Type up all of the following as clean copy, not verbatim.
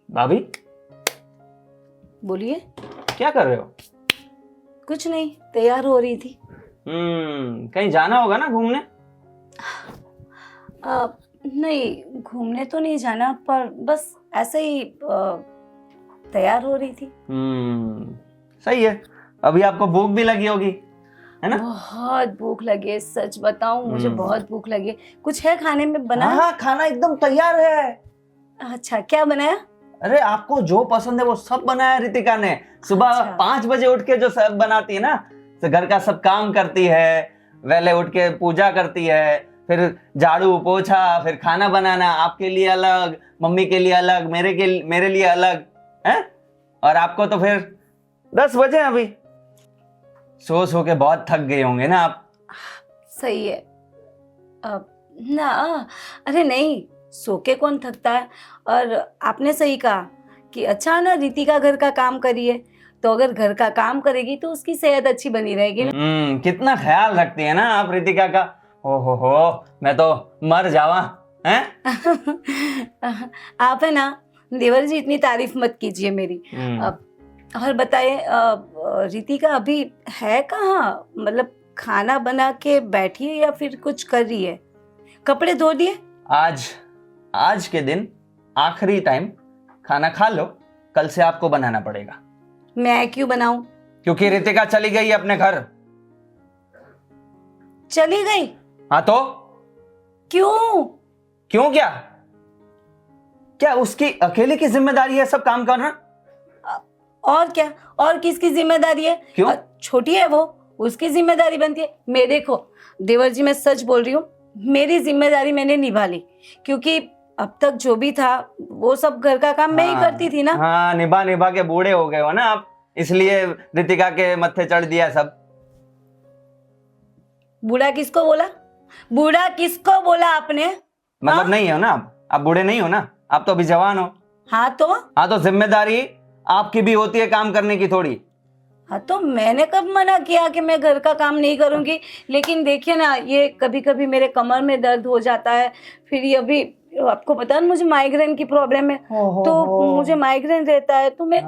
भाभी बोलिए। क्या कर रहे हो? कुछ नहीं, तैयार हो रही थी। कहीं जाना होगा ना घूमने? नहीं, घूमने तो नहीं जाना, पर बस ऐसे ही तैयार हो रही थी। सही है। अभी आपको भूख भी लगी होगी, है ना? बहुत भूख लगी है, सच बताऊं मुझे बहुत भूख लगी है। कुछ है खाने में बना? हाँ, खाना एकदम तैयार है। अच्छा, क्या बनाया? अरे आपको जो पसंद है वो सब बनाया रितिका ने। सुबह अच्छा। 5 बजे उठ के जो सब बनाती है ना, तो घर का सब काम करती है, पहले उठ के पूजा करती है, फिर झाड़ू पोछा, फिर खाना बनाना, आपके लिए अलग, मम्मी के लिए अलग, मेरे लिए अलग है। और आपको तो फिर 10 बजे अभी सो के बहुत थक गए होंगे ना आप। सही है। ना, अरे नहीं, सो के कौन थकता है। और आपने सही कहा कि अच्छा ना, रितिका घर का काम करिए, तो अगर घर का काम करेगी तो उसकी सेहत अच्छी बनी रहेगी ना। कितना ख्याल रखती है ना आप रितिका का। हो मैं तो मर जावा हैं। आप है ना देवर जी, इतनी तारीफ मत कीजिए मेरी। और बताइए, रितिका अभी है कहाँ? मतलब खाना बना के बैठी है या फिर कुछ कर रही है? कपड़े धो दिए? आज के दिन आखिरी टाइम खाना खा लो, कल से आपको बनाना पड़ेगा। मैं क्यों बनाऊं? क्योंकि रितिका चली गई अपने घर। चली गई? हाँ तो क्यों? क्यों क्या उसकी अकेले की जिम्मेदारी है सब काम करना? और क्या, और किसकी जिम्मेदारी है? क्यों? छोटी है वो, उसकी जिम्मेदारी बनती है। मैं देखो देवर जी, मैं सच बोल रही हूँ, मेरी जिम्मेदारी मैंने निभा ली, क्योंकि अब तक जो भी था वो सब घर का काम मैं ही करती थी ना। हाँ, निभा के बूढ़े हो गए हो ना आप, इसलिए रितिका के मत्थे चढ़ दिया सब। बूढ़ा किसको बोला? बूढ़ा किसको बोला आपने? मतलब हाँ? नहीं हो ना आप बूढ़े नहीं हो ना, आप तो अभी जवान हो। हाँ तो जिम्मेदारी आपकी भी होती है काम करने की थोड़ी। हाँ तो मैंने कब मना किया कि मैं घर का काम नहीं करूंगी? लेकिन देखिए ना, ये कभी कभी मेरे कमर में दर्द हो जाता है, फिर ये अभी आपको पता है मुझे माइग्रेन की प्रॉब्लम है, तो मुझे माइग्रेन रहता है, तो मैं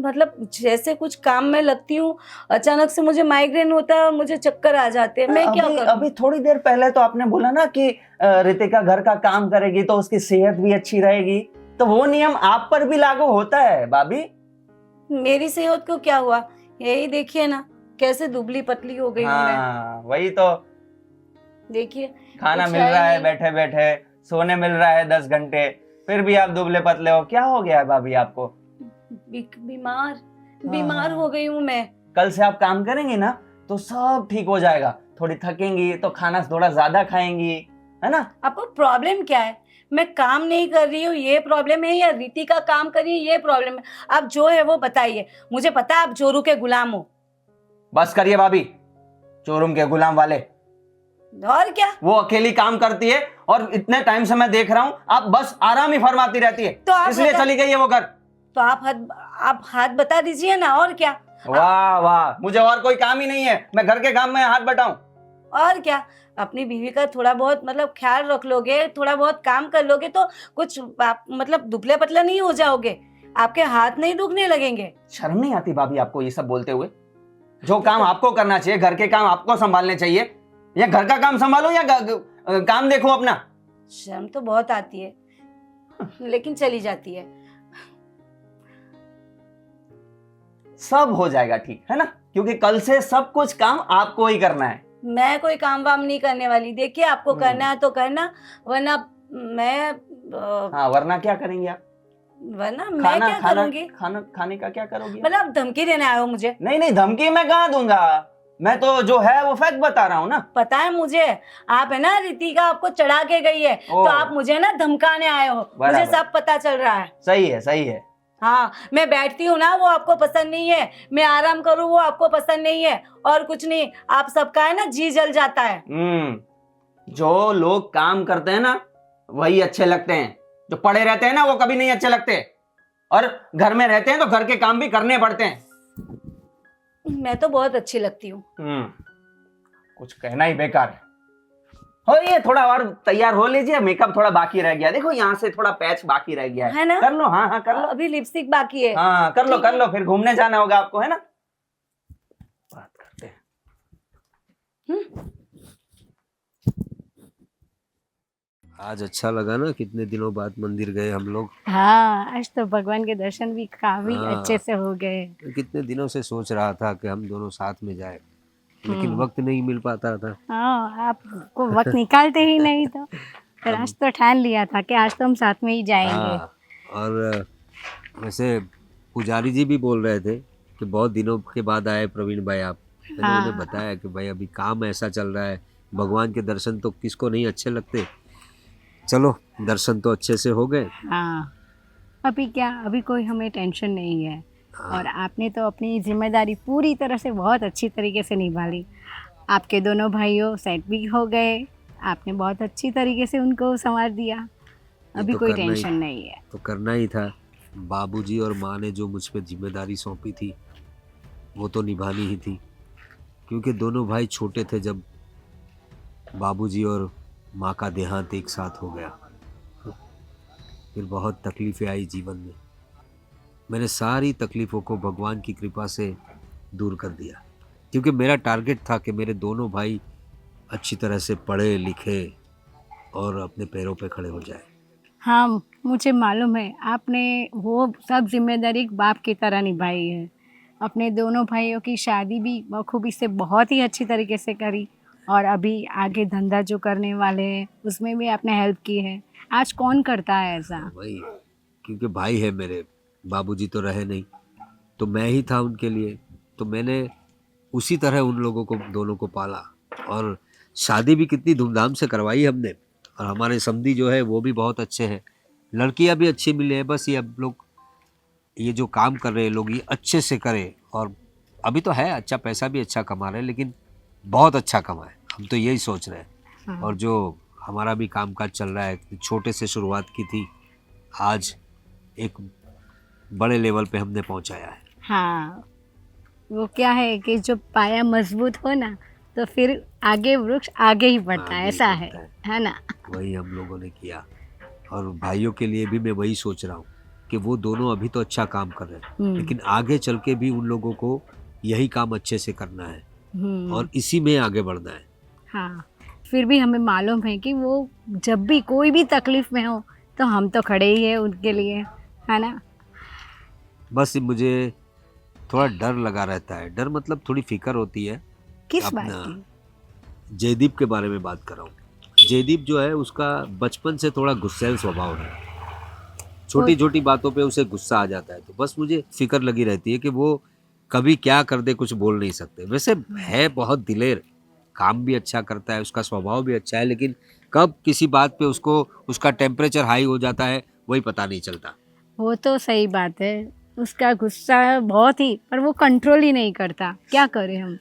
मतलब जैसे कुछ काम में लगती हूँ, अचानक से मुझे माइग्रेन होता है और मुझे चक्कर आ जाते हैं। मैं क्या करूं? अभी थोड़ी देर पहले तो आपने बोला ना कि रितिका घर का काम करेगी तो उसकी सेहत भी अच्छी रहेगी, तो वो नियम आप पर भी लागू होता है भाभी। मेरी सेहत को क्या हुआ? यही देखिए ना, कैसे दुबली पतली हो गई हूँ मैं। वही तो, देखिए खाना मिल रहा है बैठे बैठे, सोने मिल रहा है 10 घंटे, फिर भी आप दुबले पतले हो। क्या हो गया है भाभी आपको? बीमार हो गई हूँ मैं। कल से आप काम करेंगी ना तो सब ठीक हो जाएगा। थोड़ी थकेंगी तो खाना थोड़ा ज्यादा खाएंगी, है ना? आपको प्रॉब्लम क्या है? मैं काम नहीं कर रही हूँ ये प्रॉब्लम है, या रितिका काम कर रही है ये प्रॉब्लम है? आप जो है वो बताइए। मुझे पता है आप जोरू के गुलाम हो। बस करिए भाभी, चोरुम के गुलाम वाले। और क्या? वो अकेली काम करती है और इतने टाइम से मैं देख रहा हूँ आप बस आराम ही फरमाती रहती है, तो इसलिए चली गई है वो घर। तो आप हाथ बता दीजिए ना, और क्या? वाह, मुझे और कोई काम ही नहीं है, मैं घर के काम में हाथ बटाऊं? और क्या, अपनी बीवी का थोड़ा बहुत मतलब ख्याल रख लोगे, थोड़ा बहुत काम कर लोगे तो कुछ आप मतलब दुबले पतले नहीं हो जाओगे, आपके हाथ नहीं दुखने लगेंगे। शर्म नहीं आती भाभी आपको ये सब बोलते हुए? जो काम आपको करना चाहिए, घर के काम आपको संभालने चाहिए, या घर का काम संभालो या काम देखो अपना। शर्म तो बहुत आती है, लेकिन चली जाती है। सब हो जाएगा ठीक, है ना? क्योंकि कल से सब कुछ काम आपको ही करना है। मैं कोई काम वाम नहीं करने वाली। देखिए आपको करना है तो करना, वरना मैं वरना क्या करेंगे आप? वरना मैं क्या करूंगी? खाने का क्या करोगी? मतलब धमकी देने आए हो मुझे? नहीं, धमकी मैं कहाँ दूंगा, मैं तो जो है वो फैक्ट बता रहा हूँ ना। पता है मुझे, आप है ना रितिका आपको चढ़ा के गई है, तो आप मुझे ना धमकाने आए हो, मुझे सब पता चल रहा है। सही है। हाँ, मैं बैठती हूँ ना वो आपको पसंद नहीं है, मैं आराम करूँ वो आपको पसंद नहीं है, और कुछ नहीं, आप सबका है ना जी जल जाता है। जो लोग काम करते हैं ना वही अच्छे लगते हैं, जो पड़े रहते हैं ना वो कभी नहीं अच्छे लगते, और घर में रहते हैं तो घर के काम भी करने पड़ते हैं। मैं तो बहुत अच्छी लगती हूँ। कुछ कहना ही बेकार है। और ये थोड़ा और तैयार हो लीजिए, मेकअप थोड़ा बाकी रह गया, देखो यहाँ से थोड़ा पैच बाकी रह गया है ना? कर लो। हाँ हाँ कर लो, अभी लिपस्टिक बाकी है। हाँ कर लो ठीक कर है। लो, फिर घूमने जाना होगा आपको, है ना? बात करते हैं। आज अच्छा लगा ना, कितने दिनों बाद मंदिर गए हम लोग। हाँ, आज तो भगवान के दर्शन भी काफी हाँ। अच्छे से हो गए। कितने दिनों से सोच रहा था कि हम दोनों साथ में जाए, लेकिन वक्त नहीं मिल पाता था। हाँ, आपको वक्त निकालते ही नहीं तो फिर आज तो ठान लिया था कि आज तो हम साथ में ही जाएंगे। हाँ, और वैसे पुजारी जी भी बोल रहे थे कि बहुत दिनों के बाद आए प्रवीण भाई आप। मैंने हाँ। उन्हें बताया कि भाई अभी काम ऐसा चल रहा है, भगवान के दर्शन तो किसको नहीं अच्छे लगते। चलो, दर्शन तो अच्छे से हो गए। हाँ, अभी क्या, अभी कोई हमें टेंशन नहीं है। और आपने तो अपनी जिम्मेदारी पूरी तरह से बहुत अच्छी तरीके से निभा ली। आपके दोनों भाइयों सेट भी हो गए, आपने बहुत अच्छी तरीके से उनको संवार दिया। अभी तो कोई करना ही- टेंशन नहीं है। तो करना ही था। बाबूजी और माँ ने जो मुझ पे जिम्मेदारी सौंपी थी वो तो निभानी ही थी, क्योंकि दोनों भाई छोटे थे जब बाबूजी और माँ का देहांत एक साथ हो गया। फिर बहुत तकलीफ़ें आई जीवन में। मैंने सारी तकलीफ़ों को भगवान की कृपा से दूर कर दिया, क्योंकि मेरा टारगेट था कि मेरे दोनों भाई अच्छी तरह से पढ़े लिखे और अपने पैरों पे खड़े हो जाए। हाँ, मुझे मालूम है आपने वो सब जिम्मेदारी एक बाप की तरह निभाई है। अपने दोनों भाइयों की शादी भी बखूबी से बहुत ही अच्छी तरीके से करी, और अभी आगे धंधा जो करने वाले हैं उसमें भी आपने हेल्प की है। आज कौन करता है ऐसा? वही, क्योंकि भाई है मेरे, बाबूजी तो रहे नहीं, तो मैं ही था उनके लिए। तो मैंने उसी तरह उन लोगों को दोनों को पाला, और शादी भी कितनी धूमधाम से करवाई हमने। और हमारे समधी जो है वो भी बहुत अच्छे हैं, लड़कियां भी अच्छी मिली है। बस ये अब लोग ये जो काम कर रहे हैं लोग ये अच्छे से करें, और अभी तो है अच्छा, पैसा भी अच्छा कमा रहे हैं, लेकिन बहुत अच्छा कमाए, हम तो यही सोच रहे हैं। और जो हमारा भी कामकाज चल रहा है, छोटे से शुरुआत की थी, आज एक बड़े लेवल पे हमने पहुंचाया है। हाँ, वो क्या है कि जो पाया मजबूत हो ना तो फिर आगे वृक्ष आगे ही बढ़ता है, आगे ही ऐसा है बढ़ता है ना? वही हम लोगों ने किया। और भाइयों के लिए भी मैं वही सोच रहा हूँ कि वो दोनों अभी तो अच्छा काम कर रहे हैं, लेकिन आगे चल के भी उन लोगों को यही काम अच्छे से करना है और इसी में आगे बढ़ना है। हाँ, फिर भी हमें मालूम है कि वो जब भी कोई भी तकलीफ में हो तो हम तो खड़े ही हैं उनके लिए, है ना? बस मुझे थोड़ा डर लगा रहता है। डर मतलब थोड़ी फिक्र होती है। किस बात अपना की? जयदीप के बारे में बात कर रहा हूँ। जयदीप जो है उसका बचपन से थोड़ा गुस्सैल स्वभाव है, छोटी छोटी बातों पे उसे गुस्सा आ जाता है। तो बस मुझे फिक्र लगी रहती है कि वो कभी क्या कर दे, कुछ बोल नहीं सकते। वैसे है बहुत दिलेर, काम भी अच्छा करता है, उसका स्वभाव भी अच्छा है, लेकिन कब किसी बात पे उसको उसका टेम्परेचर हाई हो जाता है वही पता नहीं चलता। वो तो सही बात है, उसका गुस्सा बहुत ही, पर वो कंट्रोल ही नहीं करता। क्या करें हम?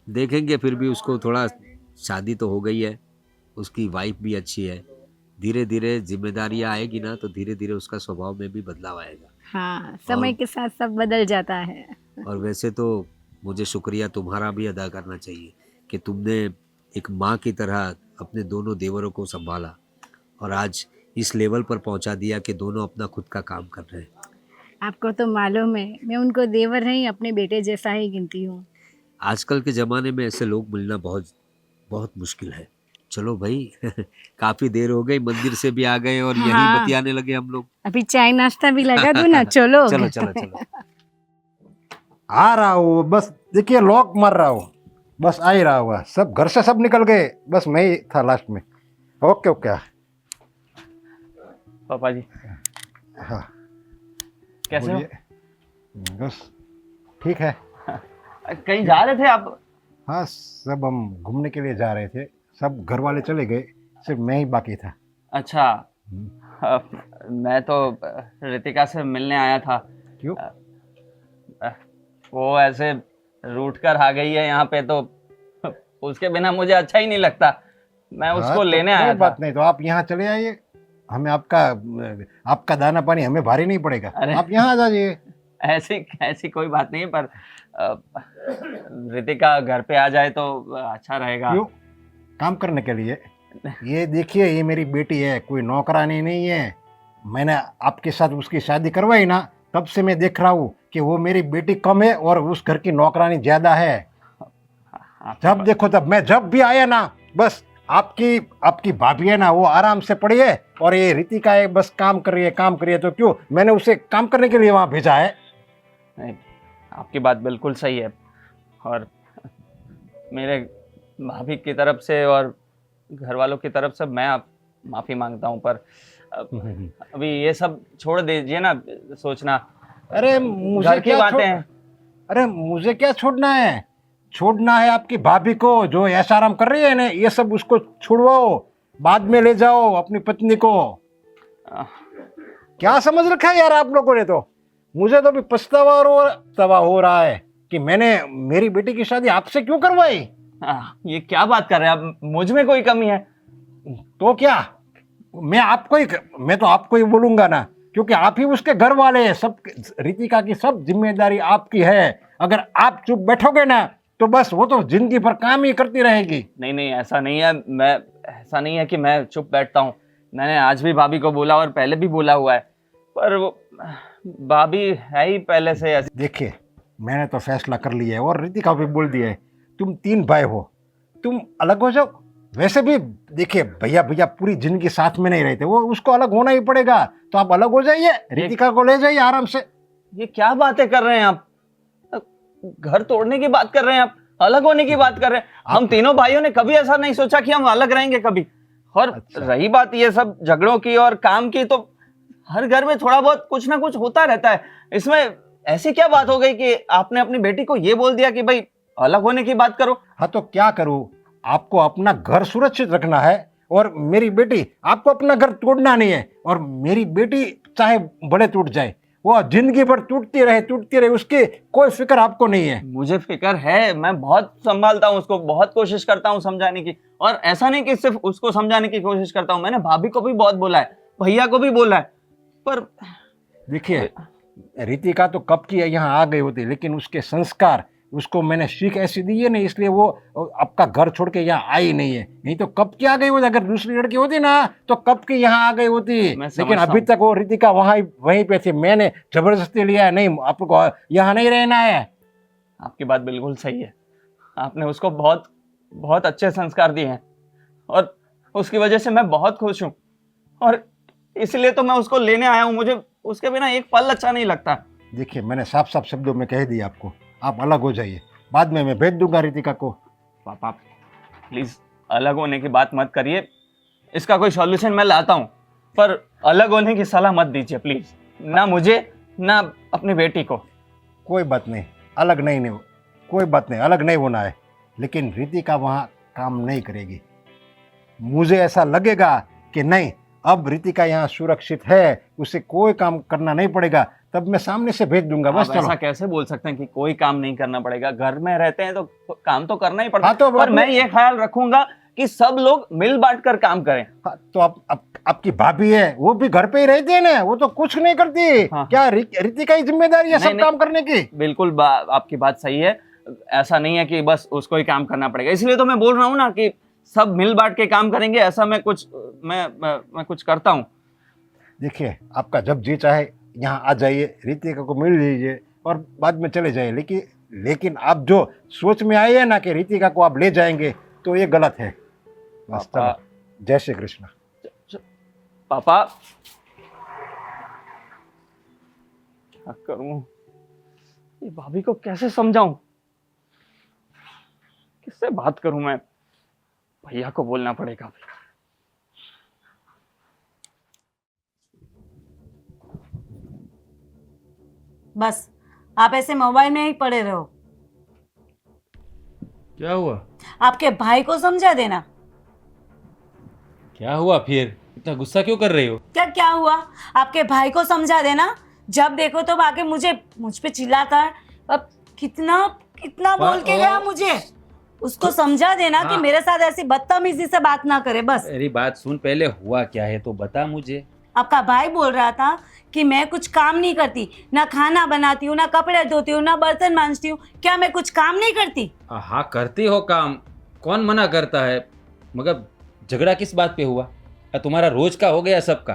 देखेंगे। फिर भी उसको थोड़ा, शादी तो हो गई है, उसकी वाइफ भी अच्छी है, धीरे धीरे जिम्मेदारियां आएगी ना तो धीरे धीरे उसका स्वभाव में भी बदलाव आएगा। हाँ, समय के साथ सब बदल जाता है। और वैसे तो मुझे शुक्रिया तुम्हारा भी अदा करना चाहिए कि तुमने एक माँ की तरह अपने दोनों देवरों को संभाला और आज इस लेवल पर पहुंचा दिया कि दोनों अपना खुद का काम कर रहे हैं। आपको तो मालूम है मैं उनको देवर नहीं अपने बेटे जैसा ही गिनती हूँ। आजकल के ज़माने में ऐसे लोग मिलना बहुत बहुत मुश्किल है। चलो भाई काफ़ी देर हो गई, मंदिर से भी आ गए और यही हाँ। बतियाने लगे हम लोग। अभी चाय नाश्ता भी लगा दूँ ना? चलो चलो चलो चलो। आ रहा हूँ, बस देखिए लॉक मार रहा हूँ, बस आ ही रहा हुआ। सब घर से सब निकल गए, बस मैं ही था लास्ट में। Okay okay. पापा जी हाँ कैसे हो? बोलिए। बस ठीक है। कहीं जा रहे थे आप? हाँ, सब हम घूमने के लिए जा रहे थे, सब घर वाले चले गए, सिर्फ मैं ही बाकी था। अच्छा। मैं तो रितिका से मिलने आया था। क्यों? वो ऐसे रूठ कर आ गई है यहाँ पे, तो उसके बिना मुझे अच्छा ही नहीं लगता। मैं उसको हाँ, तो लेने कोई आया था। बात नहीं, तो आप यहाँ चले आइए, हमें आपका आपका दाना पानी हमें भारी नहीं पड़ेगा। अरे। आप यहाँ आ जाइए। ऐसी ऐसी कोई बात नहीं है, पर रितिका घर पे आ जाए तो अच्छा रहेगा। क्यों? काम करने के लिए। ये देखिए, ये मेरी बेटी है, कोई नौकरानी नहीं है। मैंने आपके साथ उसकी शादी करवाई ना, तब से मैं देख रहा हूँ कि वो मेरी बेटी कम है और उस घर की नौकरानी ज्यादा है। जब देखो तब मैं जब भी आया ना, बस आपकी भाभी है ना, वो आराम से पड़ी है और ये रितिका है बस काम कर रही है, काम कर रही है। तो क्यों मैंने उसे काम करने के लिए वहां भेजा है? नहीं, आपकी बात बिल्कुल सही है, और मेरे भाभी की तरफ से और घर वालों की तरफ से मैं आप माफी मांगता हूँ, पर अभी ये सब छोड़ दीजिए ना सोचना। अरे मुझे घर की क्या बातें हैं। अरे मुझे क्या छोड़ना है? छोड़ना है आपकी भाभी को, जो ऐसा आराम कर रही है ना, ये सब उसको छुड़वाओ, बाद में ले जाओ अपनी पत्नी को। क्या समझ रखा है यार आप लोगों ने? तो मुझे तो अभी पछतावा हो रहा है कि मैंने मेरी बेटी की शादी आपसे क्यों करवाई। ये क्या बात कर रहे हैं आप? मुझ में कोई कमी है? तो क्या, मैं तो आपको ही बोलूंगा ना, क्योंकि आप ही उसके घर वाले हैं। सब रितिका की सब जिम्मेदारी आपकी है। अगर आप चुप बैठोगे ना, तो बस वो तो जिंदगी भर काम ही करती रहेगी। नहीं नहीं, ऐसा नहीं है। ऐसा नहीं है कि मैं चुप बैठता हूँ। मैंने आज भी भाभी को बोला और पहले भी बोला हुआ है, पर वो भाभी है ही पहले से ऐसी। देखिए, मैंने तो फैसला कर लिया है और रितिका भी बोल दिया है, तुम 3 भाई हो, तुम अलग हो जाओ। वैसे भी देखिए, भैया पूरी जिंदगी साथ में नहीं रहते, वो उसको अलग होना ही पड़ेगा। तो आप अलग हो जाइए, रितिका को ले जाइए आराम से। ये क्या बातें कर रहे हैं आप? घर तोड़ने की बात कर रहे हैं आप, अलग होने की बात कर रहे हैं। हम तीनों भाइयों ने कभी ऐसा नहीं सोचा कि हम अलग रहेंगे कभी। और अच्छा। रही बात ये सब झगड़ों की और काम की, तो हर घर में थोड़ा बहुत कुछ ना कुछ होता रहता है। इसमें ऐसी क्या बात हो गई कि आपने अपनी बेटी को ये बोल दिया कि भाई अलग होने की बात करो? हाँ तो क्या करूं, आपको अपना घर सुरक्षित रखना है और मेरी बेटी, आपको अपना घर तोड़ना नहीं है। और मेरी बेटी चाहे बड़े टूट जाए, वो जिंदगी भर टूटती रहे, उसकी कोई फिक्र आपको नहीं है। मुझे फिक्र है, मैं बहुत संभालता हूँ उसको, बहुत कोशिश करता हूँ समझाने की। और ऐसा नहीं कि सिर्फ उसको समझाने की कोशिश करता हूँ, मैंने भाभी को भी बहुत बोला है, भैया को भी बोला है। पर देखिए, रितिका तो कब की यहाँ आ गई होती, लेकिन उसके संस्कार, उसको मैंने सीख ऐसी दी है ना, इसलिए वो आपका घर छोड़ के यहाँ आई नहीं है। नहीं तो कब की आ गई होती। अगर दूसरी लड़की होती ना, तो कब की यहाँ आ गई होती। लेकिन अभी तक वो रितिका वहीं पे थी। मैंने जबरदस्ती लिया है, नहीं आपको यहाँ नहीं रहना है। आपकी बात बिल्कुल सही है। आपने उसको बहुत बहुत अच्छे संस्कार दिए हैं और उसकी वजह से मैं बहुत खुश हूँ, और इसलिए तो मैं उसको लेने आया हूँ। मुझे उसके बिना एक पल अच्छा नहीं लगता। देखिए, मैंने साफ शब्दों में कह दिया आपको, आप अलग हो जाइए, बाद में मैं भेज दूंगा रितिका को। पापा प्लीज अलग होने की बात मत करिए, इसका कोई सॉल्यूशन मैं लाता हूँ, पर अलग होने की सलाह मत दीजिए प्लीज, ना मुझे ना अपनी बेटी को। कोई बात नहीं, अलग नहीं कोई बात नहीं, अलग नहीं होना है। लेकिन रितिका वहाँ काम नहीं करेगी। मुझे ऐसा लगेगा कि नहीं, अब रितिका यहाँ सुरक्षित है, उसे कोई काम करना नहीं पड़ेगा, तब मैं सामने से भेज दूंगा। बस आप चलो। ऐसा कैसे बोल सकते हैं कि कोई काम नहीं करना पड़ेगा? घर में रहते हैं तो काम तो करना ही पड़ता है। हाँ, तो पर मैं ये ख्याल रखूंगा कि सब लोग मिल बांट कर काम करें। हाँ, तो आपकी भाभी है, वो भी घर पे ही रहती है ना, वो तो कुछ नहीं करती। हाँ। क्या रितिका की जिम्मेदारी है सब काम करने की? बिल्कुल आपकी बात सही है। ऐसा नहीं है कि बस उसको ही काम करना पड़ेगा, इसलिए तो मैं बोल रहा हूँ ना कि सब मिल बांट के काम करेंगे। ऐसा मैं कुछ करता हूँ। देखिए, आपका जब जी चाहे यहाँ आ जाइए, रितिका को मिल लीजिए और बाद में चले जाइए। लेकिन आप जो सोच में आए हैं ना कि रितिका को आप ले जाएंगे, तो ये गलत है। बस चलो, जय श्री कृष्ण। पापा क्या करूं? ये भाभी को कैसे समझाऊं? किससे बात करूं मैं? भैया को बोलना पड़ेगा। बस आप ऐसे मोबाइल में ही पड़े रहो। क्या हुआ? आपके भाई को समझा देना। क्या हुआ फिर? इतना गुस्सा क्यों कर रही हो? क्या हुआ? आपके भाई को समझा देना। जब देखो तो आके मुझ पे चिल्लाता है। अब कितना बोल के गया मुझे। उसको समझा देना कि हाँ। मेरे साथ ऐसी बदतमीजी से बात ना करे बस। मेरी बात सुन, पहले हुआ क्या है तो बता मुझे। आपका भाई बोल रहा था कि मैं कुछ काम नहीं करती, ना खाना बनाती हूँ, ना कपड़े धोती हूँ, ना बर्तन मांजती हूँ। क्या मैं कुछ काम नहीं करती? हाँ करती हो काम, कौन मना करता है, मगर झगड़ा किस बात पे हुआ? तुम्हारा रोज का हो गया सबका।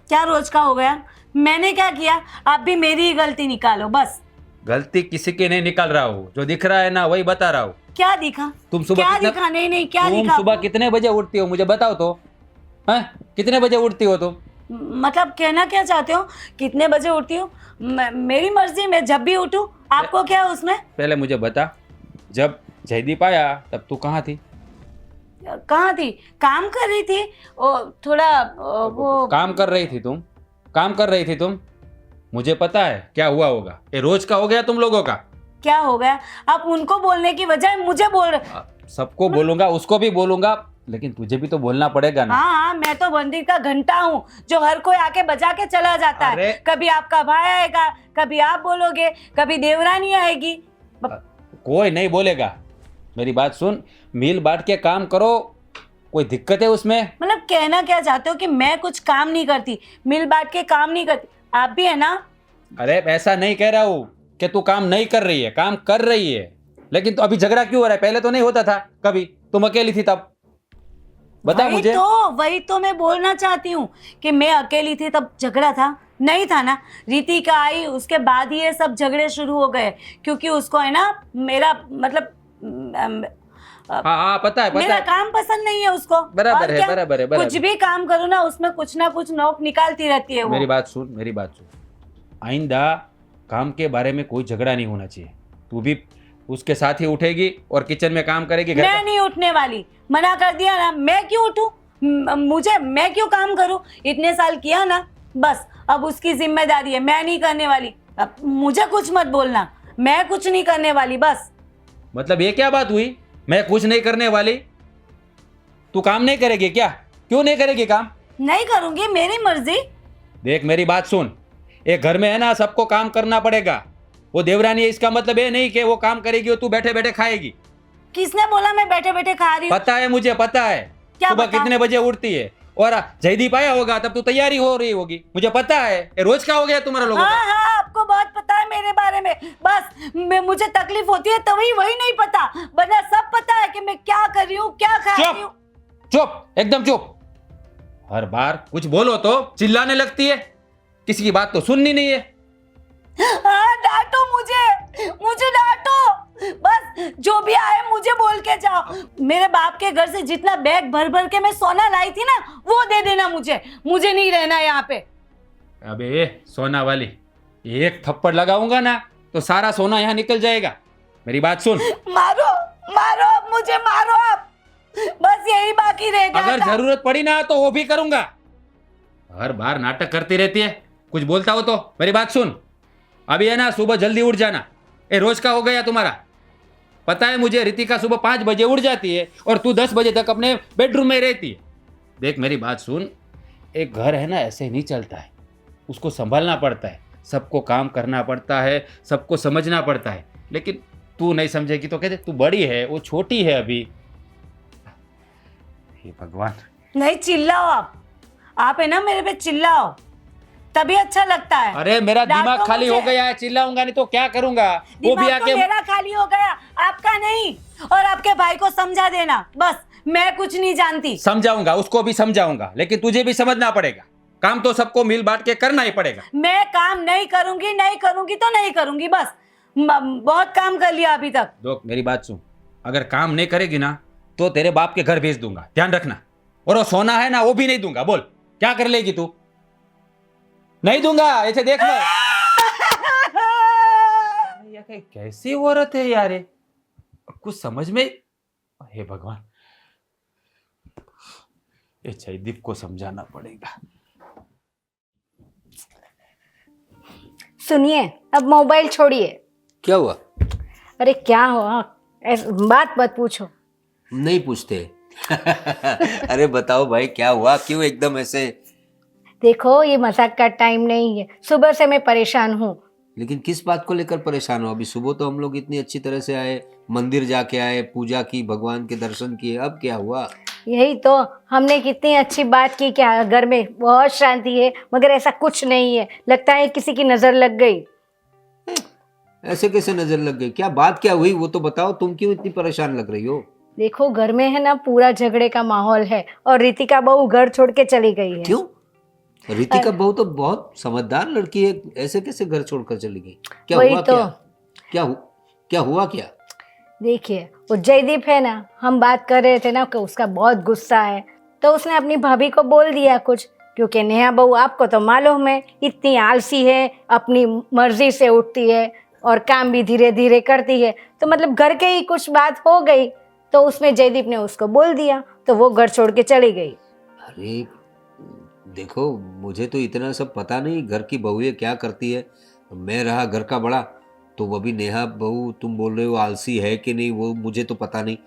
क्या रोज का हो गया? मैंने क्या किया? आप भी मेरी ही गलती निकालो बस। गलती किसी की नहीं निकाल रहा हूँ, जो दिख रहा है ना वही बता रहा हूँ। क्या दिखा? तुम सुबह क्या कितना- दिखा? नहीं नहीं, क्या तुम दिखा सुबह आपको? कितने बजे उठती हो मुझे बताओ तो। हाँ, कितने बजे उठती हो तुम? मतलब कहना क्या चाहते हो? कितने बजे उठती हूँ? मेरी मर्जी, मैं जब भी उठूँ। आपको क्या है उसमें? पहले मुझे बता, जब जयदीप आया तब तू कहाँ थी? कहाँ थी? काम कर रही थी। थोड़ा वो काम कर रही थी तुम, काम कर रही थी तुम। मुझे पता है क्या हुआ होगा, ये रोज का हो गया तुम लोगों का। क्या हो गया? आप उनको बोलने की बजाय मुझे बोल रहे। सबको बोलूंगा, उसको भी बोलूंगा, लेकिन तुझे भी तो बोलना पड़ेगा ना। हाँ हाँ, मैं तो मंदिर का घंटा हूँ जो हर कोई आके बजा के चला जाता है। अरे। कभी आपका भाई आएगा, कभी आप बोलोगे, कभी देवरानी आएगी। कोई नहीं बोलेगा। मेरी बात सुन, मिल बांट के काम करो, कोई दिक्कत है उसमें? मतलब कहना क्या चाहते हो कि मैं कुछ काम नहीं करती, मिल बांट के काम नहीं करती? आप भी है ना? अरे ऐसा नहीं कह रहा हूँ कि तू काम नहीं कर रही है, काम कर रही है, लेकिन तो अभी झगड़ा क्यों हो रहा है? पहले तो नहीं होता था कभी, तुम अकेली थी तब। बता मुझे। वही तो मैं बोलना चाहती हूँ कि मैं अकेली थी तब झगड़ा था? नहीं था ना। रितिका आई उसके बाद ही ये सब झगड़े शुरू हो गए, क्योंकि उसको है ना मेरा मतलब हाँ पता है, मेरा काम पसंद नहीं है उसको। बराबर और है, क्या? बराबर है, बराबर। कुछ भी काम करूँ ना उसमें कुछ ना कुछ नोक निकालती रहती है वो। मेरी बात सुन, मेरी बात सुन, आइंदा काम के बारे में कोई झगड़ा नहीं होना चाहिए। तू भी उसके साथ ही उठेगी और किचन में काम करेगी, घर मैं का। नहीं उठने वाली, मना कर दिया ना। मैं क्यों उठूं? मैं क्यों काम करूं? इतने साल किया ना, बस अब उसकी जिम्मेदारी है, मैं नहीं करने वाली। अब मुझे कुछ मत बोलना, मैं कुछ नहीं करने वाली बस। मतलब ये क्या बात हुई, मैं कुछ नहीं करने वाली? तू काम नहीं करेगी क्या? क्यों नहीं करेगी काम? नहीं करूंगी, मेरी मर्जी। देख मेरी बात सुन, एक घर में है ना सबको काम करना पड़ेगा। वो देवरानी है, इसका मतलब ये नहीं कि वो काम करेगी और तू बैठे बैठे खाएगी। किसने बोला मैं बैठे बैठे खा रही हूँ? पता है मुझे, पता है। क्या सुबह पता? कितने बजे उठती है, और जयदीप आया होगा तब तू तैयारी हो रही होगी, मुझे पता है। ये रोज का हो गया तुम्हारा लोगों हाँ का। हाँ, आपको बहुत पता है मेरे बारे में। बस मुझे तकलीफ होती है तभी, वही नहीं पता, वरना सब पता है कि मैं क्या कर रही हूँ, क्या खा रही हूँ। चुप, एकदम चुप। हर बार कुछ बोलो तो चिल्लाने लगती है, किसी की बात तो सुननी नहीं है। हाँ, डांटो मुझे डांटो। बस जो भी आए मुझे बोल के जाओ। मेरे बाप के घर से जितना बैग भर भर के मैं सोना लाई थी ना, वो दे देना मुझे नहीं रहना यहाँ पे। अबे सोना वाली, एक थप्पड़ लगाऊंगा ना तो सारा सोना यहाँ निकल जाएगा। मेरी बात सुन, मारो मुझे मारो आप, बस यही बाकी रह गया अगर था। जरूरत पड़ी ना तो वो भी करूंगा। हर बार नाटक करती रहती है, कुछ बोलता हो तो। मेरी बात सुन, अभी है ना सुबह जल्दी उठ जाना, ये रोज का हो गया तुम्हारा। पता है मुझे, रितिका सुबह 5 बजे उठ जाती है और तू 10 बजे तक अपने बेडरूम में रहती है। देख मेरी बात सुन, एक घर है ना ऐसे नहीं चलता है, उसको संभालना पड़ता है, सबको काम करना पड़ता है, सबको समझना पड़ता है। लेकिन तू नहीं समझेगी तो कहते तू बड़ी है, वो छोटी है अभी। हे भगवान। नहीं चिल्लाओ आप है ना मेरे पे चिल्लाओ, तभी अच्छा लगता है। अरे मेरा डांटो दिमाग खाली मुझे। हो गया है, चिल्लाऊंगा नहीं तो क्या करूंगा? वो भी दिमाग तो आके मेरा खाली हो गया, आपका नहीं। और आपके भाई को समझा देना, बस मैं कुछ नहीं जानती। समझाऊंगा, उसको भी समझाऊंगा, लेकिन तुझे भी समझना पड़ेगा। काम तो सबको मिल बांट के करना ही पड़ेगा। मैं काम नहीं करूंगी तो नहीं करूंगी बस। बहुत काम कर लिया अभी तक। देख मेरी बात सुन, अगर काम नहीं करेगी ना तो तेरे बाप के घर भेज दूंगा, ध्यान रखना। और वो सोना है ना वो भी नहीं दूंगा। बोल क्या कर लेगी तू? नहीं दूंगा, ऐसे देख लो। ये कैसी औरत है यार, ये कुछ समझ में। हे भगवान, ये जयदीप को समझाना पड़ेगा। सुनिए, अब मोबाइल छोड़िए। क्या हुआ? अरे क्या हुआ, बात मत पूछो। नहीं पूछते। अरे बताओ भाई, क्या हुआ? क्यों एकदम ऐसे? देखो ये मजाक का टाइम नहीं है, सुबह से मैं परेशान हूँ। लेकिन किस बात को लेकर परेशान हो? अभी सुबह तो हम लोग इतनी अच्छी तरह से आए, मंदिर जाके आए, पूजा की, भगवान के दर्शन किए, अब क्या हुआ? यही तो, हमने कितनी अच्छी बात की, क्या घर में बहुत शांति है, मगर ऐसा कुछ नहीं है, लगता है किसी की नजर लग गई। ऐसे कैसे नजर लग गई? क्या बात क्या हुई वो तो बताओ, तुम क्यों इतनी परेशान लग रही हो? देखो घर में है ना पूरा झगड़े का माहौल है, और रितिका बहू घर छोड़ के चली गई है। क्यों? रितिका बहू तो बहुत समझदार लड़की है, ऐसे कैसे घर छोड़कर चली गई? क्या वही हुआ? तो। क्या हुआ क्या? देखिए वो जयदीप है ना, हम बात कर रहे थे ना कि उसका बहुत गुस्सा है, तो उसने अपनी भाभी को बोल दिया कुछ, क्योंकि नेहा बहू आपको तो मालूम है इतनी आलसी है, अपनी मर्जी से उठती है और काम भी धीरे धीरे करती है, तो मतलब घर के ही कुछ बात हो गई, तो उसमें जयदीप ने उसको बोल दिया, तो वो घर छोड़ के चली गई। अरे देखो, मुझे तो इतना सब पता नहीं घर की बहुएं क्या करती है। मैं रहा घर का बड़ा, तो वो भी नेहा बहू तुम बोल रहे हो आलसी है कि नहीं वो मुझे तो पता नहीं,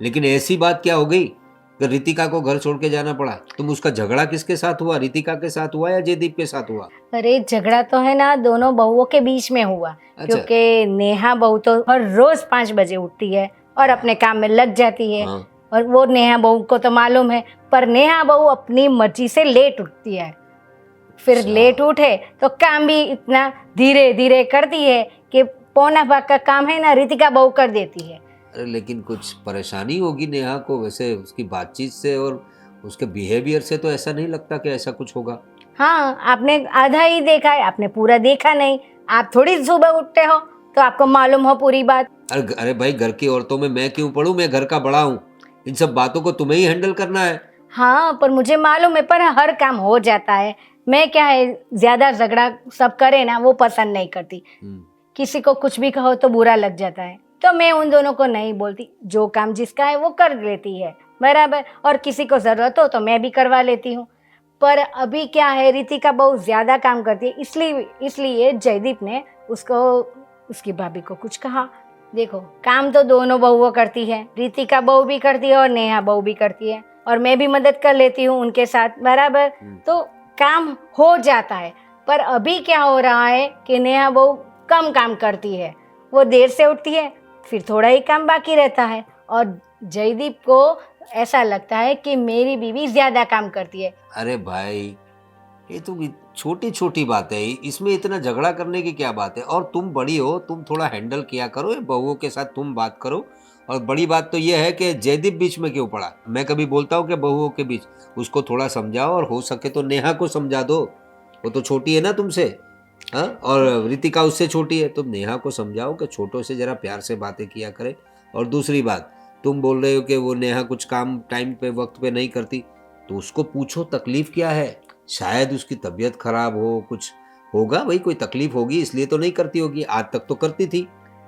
लेकिन ऐसी बात क्या हो गई कि रितिका को घर छोड़ के जाना पड़ा? तुम उसका झगड़ा किसके साथ हुआ? रितिका के साथ हुआ या जयदीप के साथ हुआ? अरे झगड़ा तो है ना दोनों बहुओं के बीच में हुआ, अच्छा। क्योंकि नेहा बहू तो हर रोज 5 बजे उठती है और अपने काम में लग जाती है, हाँ। और वो नेहा बहू को तो मालूम है, पर नेहा बहू अपनी मर्जी से लेट उठती है, फिर अच्छा। लेट उठे तो काम भी इतना धीरे धीरे करती है कि पौना भाग का काम है ना रितिका बहू कर देती है। अरे लेकिन कुछ परेशानी होगी नेहा को, वैसे उसकी बातचीत से और उसके बिहेवियर से तो ऐसा नहीं लगता कि ऐसा कुछ होगा। हाँ, आपने आधा ही देखा है, आपने पूरा देखा नहीं, आप थोड़ी सुबह उठते हो तो आपको मालूम हो पूरी बात। अरे भाई, घर की औरतों में मैं क्यों पढ़ूं? मैं घर का बड़ा हूँ, इन सब बातों को तुम्हें ही हैंडल करना है। हाँ पर मुझे मालूम है, पर हर काम हो जाता है, मैं क्या है ज्यादा झगड़ा सब करे ना वो पसंद नहीं करती, किसी को कुछ भी कहो तो बुरा लग जाता है, तो मैं उन दोनों को नहीं बोलती, जो काम जिसका है वो कर लेती है बराबर, और किसी को जरूरत हो तो मैं भी करवा लेती हूँ। पर अभी क्या है रितिका बहुत ज्यादा काम करती है, इसलिए जयदीप ने उसको उसकी भाभी को कुछ कहा। देखो काम तो दोनों बहुओं करती है, रितिका बहू भी करती है और नेहा बहू भी करती है, और मैं भी मदद कर लेती हूँ उनके साथ बराबर, तो काम हो जाता है। पर अभी क्या हो रहा है कि नेहा बहू कम काम करती है, वो देर से उठती है, फिर थोड़ा ही काम बाकी रहता है, और जयदीप को ऐसा लगता है कि मेरी बीवी ज्यादा काम करती है। अरे भाई, ये तो छोटी छोटी बात है, इसमें इतना झगड़ा करने की क्या बात है? और तुम बड़ी हो, तुम थोड़ा हैंडल किया करो, ये बहुओं के साथ तुम बात करो। और बड़ी बात तो ये है कि जयदीप बीच में क्यों पड़ा? मैं कभी बोलता हूँ कि बहुओं के बीच, उसको थोड़ा समझाओ, और हो सके तो नेहा को समझा दो, वो तो छोटी है ना तुमसे, हाँ, और रितिका उससे छोटी है, तुम नेहा को समझाओ कि छोटों से जरा प्यार से बातें किया करे। और दूसरी बात, तुम बोल रहे हो कि वो नेहा कुछ काम टाइम पे वक्त पे नहीं करती, तो उसको पूछो तकलीफ क्या है, शायद उसकी तबीयत खराब हो, कुछ होगा भाई, कोई तकलीफ होगी इसलिए तो नहीं करती होगी, आज तक तो करती थी।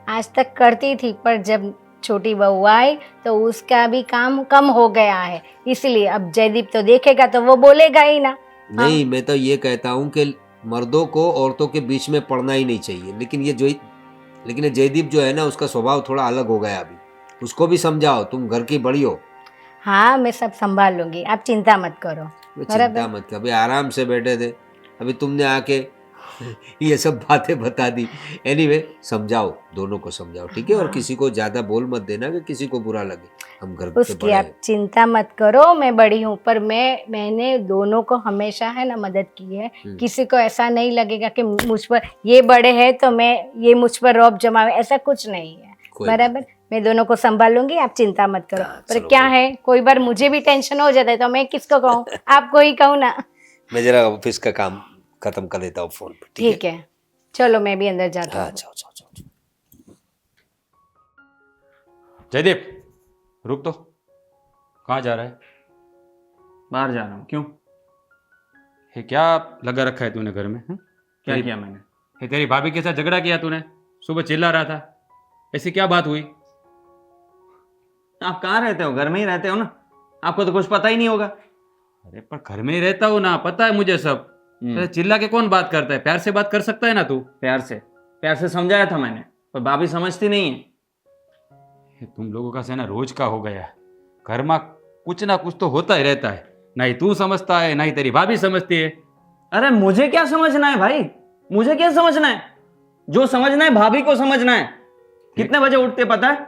आज तक करती थी, पर जब छोटी बहू आई तो उसका भी काम कम हो गया है, इसलिए अब जयदीप तो देखेगा तो वो बोलेगा ही ना। नहीं, मैं तो ये कहता हूँ कि मर्दों को औरतों के बीच में पड़ना ही नहीं चाहिए, लेकिन ये जयदीप जो है ना, उसका स्वभाव थोड़ा अलग हो गया अभी, उसको भी समझाओ, तुम घर की बड़ी हो। हाँ मैं सब संभाल लूंगी, आप चिंता मत करो। चिंता मत कर, अभी आराम से बैठे थे, अभी तुमने आके ये सब बातें बता दी। एनीवे, समझाओ, दोनों को समझाओ, ठीक है? और किसी को ज्यादा बोल मत देना कि किसी को बुरा लगे, हम घर के उसकी बड़े आप हैं। चिंता मत करो, मैं बड़ी हूँ, पर मैंने दोनों को हमेशा है ना मदद की है, किसी को ऐसा नहीं लगेगा कि मुझ पर ये बड़े हैं तो ये मुझ पर रौब जमावे, ऐसा कुछ नहीं है बराबर। मैं दोनों को संभाल लूंगी, आप चिंता मत करो। पर क्या है, कोई बार मुझे भी टेंशन हो जाता है तो मैं किसको कहूँ, आपको ही कहूँ ना। मैं जरा ऑफिस का काम खत्म कर लेता हूँ फोन पे, ठीक है, चलो मैं भी अंदर जाता हूँ। जाओ जाओ जाओ। जयदीप रुक, तो कहाँ जा रहा है? बाहर जा रहा हूँ। क्यों? ये क्या लगा रखा है तूने घर में? क्या किया मैंने? ये तेरी भाभी के साथ झगड़ा किया तूने, सुबह चिल्ला रहा था, ऐसी क्या बात हुई? आप कहाँ रहते हो? घर में ही रहते हो ना, आपको तो कुछ पता ही नहीं होगा। अरे पर घर में ही रहता हूँ ना, पता है मुझे सब। अरे चिल्ला के कौन बात करता है? प्यार से बात कर सकता है ना तू। प्यार से समझाया था मैंने, पर भाभी समझती नहीं है। ये तुम लोगों का से ना रोज का हो गया, घर में कुछ ना कुछ तो होता ही रहता है, ना ही तू समझता है ना ही तेरी भाभी समझती है। अरे मुझे क्या समझना है भाई, मुझे क्या समझना है? जो समझना है भाभी को समझना है। कितने बजे उठते पता है?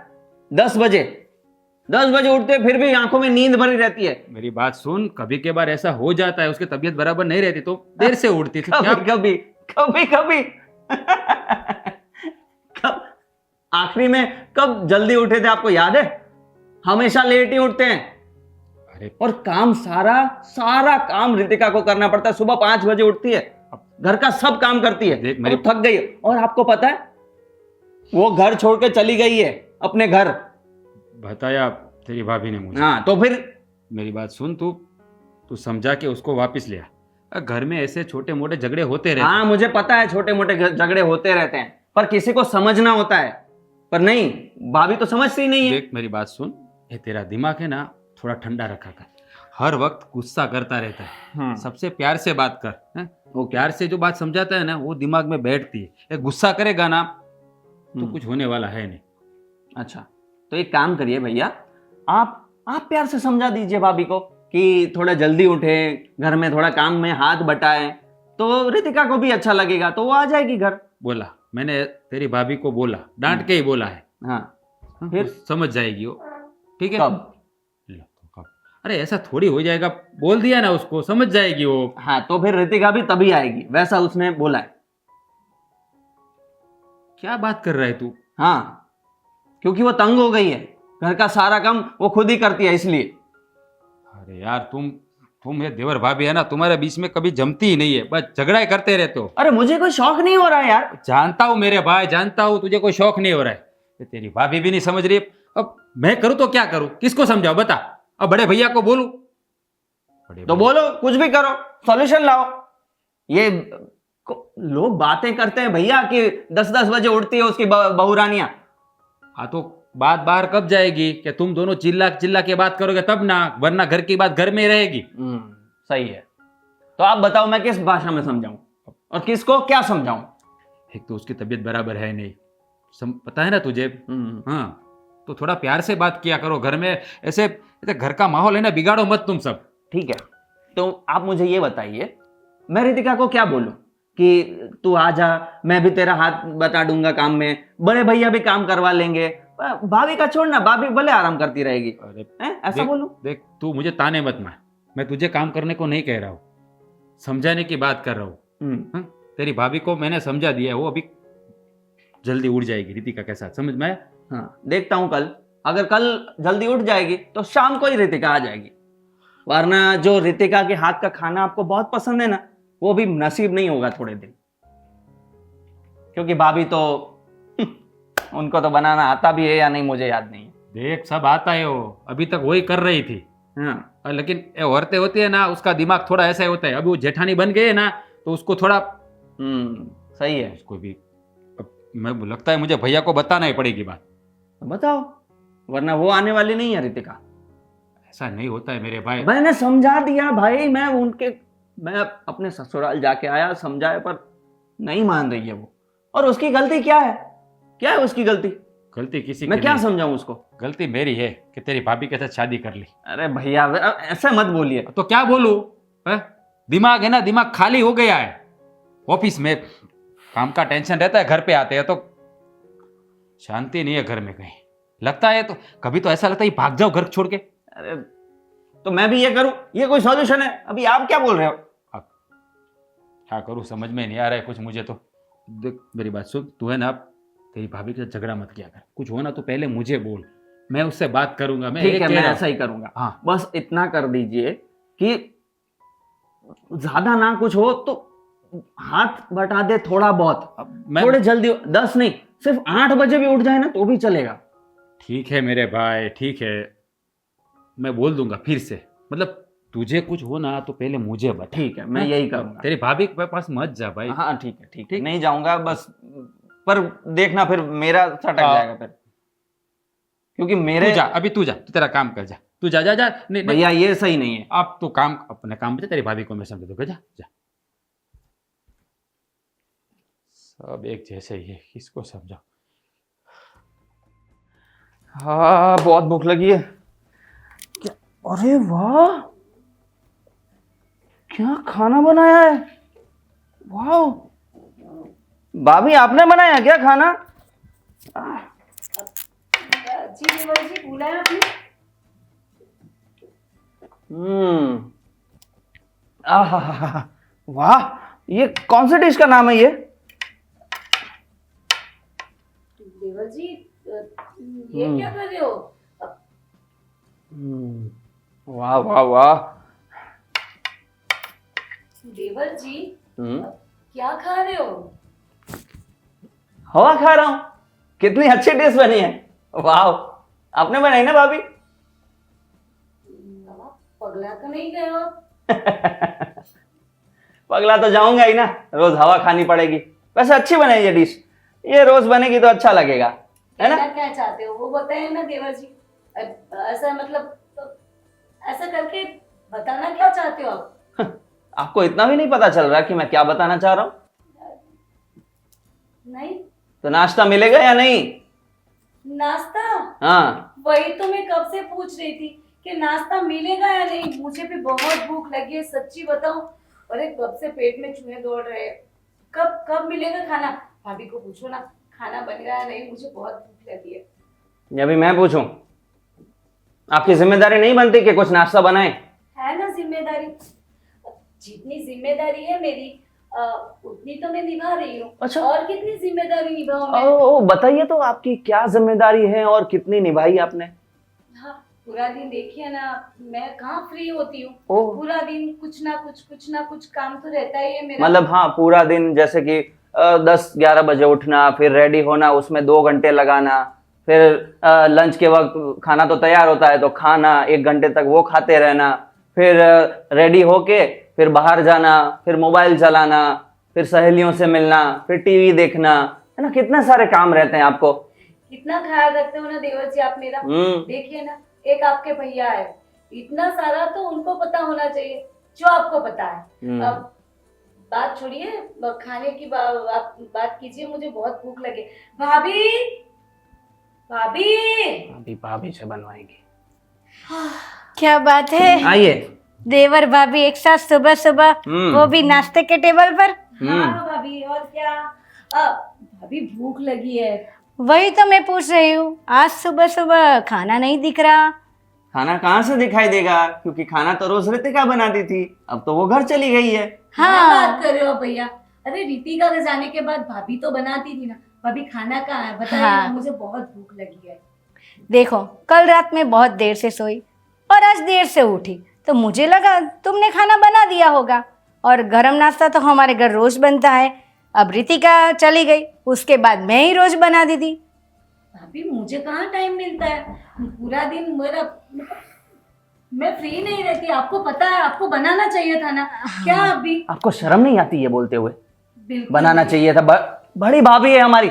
10 बजे। 10 बजे उठते, फिर भी आंखों में नींद भरी रहती है। मेरी बात सुन, कभी के बार ऐसा हो जाता है, उसकी तबीयत बराबर नहीं रहती तो देर से उठती थी। क्या कभी कभी कभी कब आखिरी में कब जल्दी उठे थे आपको याद है? हमेशा लेट ही उठते हैं। अरे और काम सारा काम रितिका को करना पड़ता है। सुबह 5 बजे उठती है, घर का सब काम करती है। देख अब थक गई है। और आपको पता है वो घर छोड़ के चली गई है अपने घर। बताया तेरी भाभी ने मुझे। हाँ तो फिर मेरी बात सुन, तू समझा के उसको वापस ले आ। घर में ऐसे छोटे मोटे झगड़े होते रहते हाँ मुझे पता है छोटे मोटे झगड़े होते रहते हैं, पर किसी को समझना होता है। पर नहीं, भाभी तो समझती नहीं है। देख मेरी बात सुन, ये तेरा दिमाग है ना, थोड़ा ठंडा रखा कर। हर वक्त गुस्सा करता रहता है। सबसे प्यार से बात कर, हैं? वो प्यार से जो बात समझाता है ना, वो दिमाग में बैठती है। ये गुस्सा करेगा ना तो कुछ होने वाला है नहीं। अच्छा तो एक काम करिए भैया, आप प्यार से समझा दीजिए भाभी को कि थोड़ा जल्दी उठे, घर में थोड़ा काम में हाथ बटाए, तो रितिका को भी अच्छा लगेगा, तो वो आ जाएगी घर। बोला मैंने तेरी भाभी को, बोला डांट के ही बोला है। हाँ फिर समझ जाएगी वो। ठीक है? कब? लो, तो कब? अरे ऐसा थोड़ी हो जाएगा, बोल दिया ना उसको, समझ जाएगी वो। हाँ तो फिर रितिका भी तभी आएगी, वैसा उसने बोला है। क्या बात कर रहा है तू? हाँ क्योंकि वो तंग हो गई है, घर का सारा काम वो खुद ही करती है इसलिए। अरे यार तुम ये देवर भाभी है ना, तुम्हारे बीच में कभी जमती ही नहीं है, बस झगड़ा ही करते रहते हो। अरे मुझे कोई शौक नहीं हो रहा है यार। जानता हूँ मेरे भाई, जानता हूँ तुझे कोई शौक नहीं हो रहा है। ये तेरी भाभी भी नहीं समझ रही। अब मैं करूँ तो क्या करूँ, किसको समझाऊं बता? अब बड़े भैया को बोलूं? तो बोलो, कुछ भी करो, सॉल्यूशन लाओ। ये लोग बातें करते हैं भैया कि 10-10 बजे उठती है उसकी बहुरानियां। हाँ तो बात बाहर कब जाएगी कि तुम दोनों चिल्ला चिल्ला के बात करोगे तब ना, वरना घर की बात घर में रहेगी। सही है। तो आप बताओ मैं किस भाषा में समझाऊं और किसको क्या समझाऊं? एक तो उसकी तबीयत बराबर है नहीं, पता है ना तुझे। हाँ तो थोड़ा प्यार से बात किया करो। घर में ऐसे घर का माहौल है ना, बिगाड़ो मत तुम सब। ठीक है तो आप मुझे ये बताइए, मैं रितिका को क्या बोलूं कि तू आ जा, मैं भी तेरा हाथ बता दूंगा काम में, बड़े भैया भी काम करवा लेंगे, भाभी का छोड़ना, भाभी भले आराम करती रहेगी। अरे ऐसा बोलूं? देख तू मुझे ताने मत मार, मैं तुझे काम करने को नहीं कह रहा हूँ, समझाने की बात कर रहा हूँ। तेरी भाभी को मैंने समझा दिया है, वो अभी जल्दी उठ जाएगी रितिका के साथ, समझ में आया? हाँ देखता हूँ कल, अगर कल जल्दी उठ जाएगी तो शाम को ही रितिका आ जाएगी, वरना जो रितिका के हाथ का खाना आपको बहुत पसंद है ना, वो भी नसीब नहीं होगा थोड़े दिन, क्योंकि भाभी तो उनको तो बनाना आता भी है या नहीं मुझे याद नहीं है। देख सब आता है वो, अभी तक वही कर रही थी। हाँ लेकिन ये औरतें होती है ना, उसका दिमाग थोड़ा ऐसा ही होता है। अभी वो जेठानी बन गई है ना, तो उसको थोड़ा सही है। उसको भी मैं लगता है मुझे भैया को बताना ही पड़ेगी बात। बताओ, वरना वो आने वाली नहीं है रितिका। ऐसा नहीं होता है मेरे भाई। मैंने समझा दिया भाई, मैं अपने ससुराल जाके आया, समझाया, पर नहीं मान रही है वो। और उसकी गलती क्या है? क्या है उसकी गलती? गलती किसी मैं की क्या नहीं। समझाऊं उसको? गलती मेरी है कि तेरी भाभी के साथ शादी कर ली। अरे भैया ऐसा मत बोलिए। तो क्या बोलूं? दिमाग है ना, दिमाग खाली हो गया है। ऑफिस में काम का टेंशन रहता है, घर पे आते हैं तो शांति नहीं है घर में कहीं। लगता है तो कभी तो ऐसा लगता है भाग जाओ घर छोड़ के। अरे तो मैं भी ये करूं? ये कोई सॉल्यूशन है? अभी आप क्या बोल रहे हो? क्या करूं समझ में नहीं आ रहा है कुछ मुझे तो। देख मेरी बात सुन, तू है ना, तेरी भाभी के साथ झगड़ा मत किया कर। कुछ हो ना तो पहले मुझे बोल, मैं उससे बात करूंगा। मैं ठीक है, मैं ऐसा ही करूंगा। हाँ बस इतना कर दीजिए कि ज्यादा ना कुछ हो तो हाथ बटा दे थोड़ा बहुत। थोड़े जल्दी, 10 नहीं, सिर्फ 8 बजे भी उठ जाए ना तो भी चलेगा। ठीक है मेरे भाई, ठीक है, मैं बोल दूंगा फिर से। मतलब तुझे कुछ हो ना तो पहले मुझे बता। ठीक है, मैं यही करूंगा। तेरी भाभी के पास मत जा भाई। हाँ ठीक है, ठीक है, नहीं जाऊंगा बस। पर देखना फिर मेरा सटक जाएगा फिर, क्योंकि मेरे। तू जा, अभी तू जा, तू तेरा काम कर, जा तू, जा जा जा। नहीं भैया ये सही नहीं है। आप तो काम, अपने काम पे, तेरी भाभी को मैं समझ दूंगा। जा जा, सब एक जैसे ही है, किसको समझाओ। हाँ बहुत भूख लगी है। क्या? अरे वाह, क्या खाना बनाया है! वाह, भाभी आपने बनाया क्या खाना? जी देवर जी, बुलाया आपने? हम्म। आहा, वाह, ये कौन सी डिश का नाम है ये? देवर जी, ये क्या कर रहे हो? वाह वाह वाह। देवर जी, हम्म, क्या खा रहे हो? हवा खा रहा हूं। कितनी अच्छी डिश बनी है। वाह, आपने बनाई ना भाभी? पगला तो नहीं गए हो? पगला तो जाऊंगा ही ना, रोज हवा खानी पड़ेगी। वैसे अच्छी बनाई ये डिश, ये रोज बनेगी तो अच्छा लगेगा, है ना? कहना क्या चाहते हो वो बताए ना देवर जी। ऐसा मतलब ऐसा करके बताना क्या चाहते हो आप? आपको इतना भी नहीं पता चल रहा कि मैं क्या बताना चाह रहा हूं? नहीं। तो नाश्ता मिलेगा या नहीं? नाश्ता? हाँ। वही तो मैं कब से पूछ रही थी कि नाश्ता मिलेगा या नहीं। मुझे भी बहुत भूख लगी है, सच्ची बताऊं। अरे कब से पेट में चूहे दौड़ रहे हैं। कब कब मिलेगा खाना? भाभी को पूछो ना, खाना बन गया या नहीं, मुझे बहुत भूख लगी है। ये भी मैं पूछूं? आपकी जिम्मेदारी नहीं बनती कि कुछ नाश्ता बनाए? है ना जिम्मेदारी। जितनी जिम्मेदारी है मेरी उतनी तो मैं निभा रही हूँ। अच्छा। और कितनी जिम्मेदारी निभाऊं मैं? ओ, बताइए तो आपकी क्या जिम्मेदारी है और कितनी निभाई आपने? हाँ, पूरा दिन देखिए ना, मैं कहाँ फ्री होती हूँ। ओह। पूरा दिन कुछ ना कुछ काम तो रहता ही है मेरा। मतलब हाँ, पूरा दिन जैसे कि 10-11 बजे उठना, फिर रेडी होना, उसमें 2 घंटे लगाना, फिर लंच के वक्त खाना तो तैयार होता है तो खाना 1 घंटे तक वो खाते रहना, फिर रेडी होके फिर बाहर जाना, फिर मोबाइल चलाना, फिर सहेलियों से मिलना, फिर टीवी देखना, है ना? कितने सारे काम रहते हैं आपको। कितना ख्याल रखते हो ना देवर जी आप मेरा। देखिए ना, एक आपके भैया है, इतना सारा तो उनको पता होना चाहिए जो आपको पता है। अब बात छोड़िए, खाने की आप बात कीजिए, मुझे बहुत भूख लगे। भाभी, भाभी। अभी भाभी से बनवाएंगे। क्या बात है, आइए। देवर भाभी एक साथ सुबह सुबह, वो भी नाश्ते के टेबल पर। हाँ भाभी, और क्या। भाभी भूख लगी है। वही तो मैं पूछ रही हूँ, आज सुबह सुबह खाना नहीं दिख रहा। खाना कहाँ से दिखाई देगा, क्योंकि खाना तो रोज रितिका बनाती थी, अब तो वो घर चली गई है। क्या हाँ। बात कर रहे हो भैया? अरे रितिका के जाने के बाद भाभी तो बनाती थी ना। भाभी खाना कहाँ है बताइए हाँ। ना, मुझे बहुत भूख लगी है। देखो, कल रात में बहुत देर से सोई और आज देर से उठी, तो मुझे लगा तुमने खाना बना दिया होगा। और गरम नाश्ता तो हमारे घर रोज बनता है। अब रितिका चली गई, उसके बाद मैं ही रोज बना दी थी। भाभी मुझे कहाँ टाइम मिलता है, पूरा दिन मेरा, मैं फ्री नहीं रहती। आपको पता है, आपको बनाना चाहिए था ना। क्या अभी आपको शर्म नहीं आती ये बोलते हुए? बिल्कुल बनाना नहीं। चाहिए था। बड़ी भाभी है हमारी,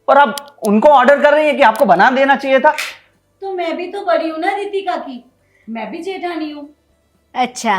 और आप उनको ऑर्डर कर रही है कि आपको बना देना चाहिए था। तो मैं भी तो बड़ी हूँ ना रितिका की, मैं भी जेठानी हूँ। अच्छा,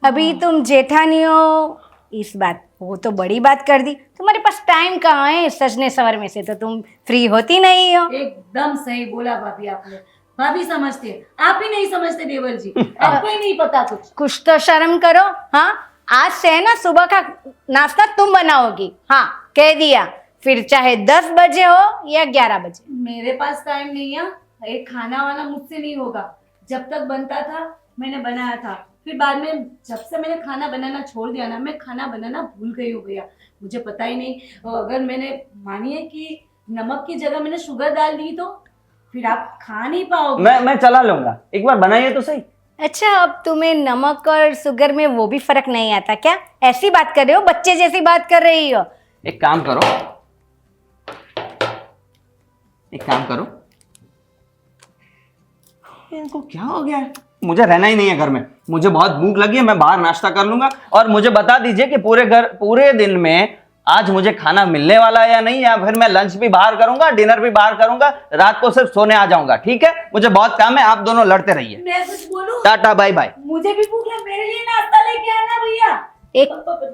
अभी तुम जेठानी हो, इस बात, वो तो बड़ी बात कर दी। तुम्हारे पास टाइम कहाँ है, सजने संवरने से तो तुम फ्री होती नहीं हो। एकदम सही बोला भाभी आपने। भाभी समझते हैं, आप ही नहीं समझते देवर जी। आपको ही नहीं पता कुछ। कुछ तो शर्म करो। हाँ, आज से है ना, सुबह का नाश्ता तुम बनाओगी। हाँ, कह दिया। फिर चाहे 10 बजे हो या 11 बजे। मेरे पास टाइम नहीं है, एक खाना वाला मुझसे नहीं होगा। जब तक बनता था मैंने बनाया था, फिर बाद में जब से मैंने खाना बनाना छोड़ दिया ना, मैं खाना बनाना भूल गई हो गया। मुझे पता ही नहीं। अगर मैंने मानिए कि नमक की जगह मैंने शुगर डाल दी तो फिर आप खा नहीं पाओगे। मैं चला लूंगा, एक बार बनाइए तो सही। अच्छा, अब तुम्हें नमक और शुगर में वो भी फर्क नहीं आता क्या? ऐसी बात कर रहे हो, बच्चे जैसी बात कर रही हो। एक काम करो, एक काम करो, इनको क्या हो गया है? मुझे रहना ही नहीं है घर में, मुझे बहुत भूख लगी है, मैं बाहर नाश्ता कर लूंगा। और मुझे बता दीजिए कि पूरे दिन में आज मुझे खाना मिलने वाला है या नहीं, या फिर मैं लंच भी बाहर करूंगा, डिनर भी बाहर करूंगा, रात को सिर्फ सोने आ जाऊंगा। ठीक है, मुझे बहुत काम है, आप दोनों लड़ते रहिए। मैं कुछ बोलूं? Tata bye bye. मुझे भी भूख है, मेरे लिए नाश्ता लेके आना भैया। एक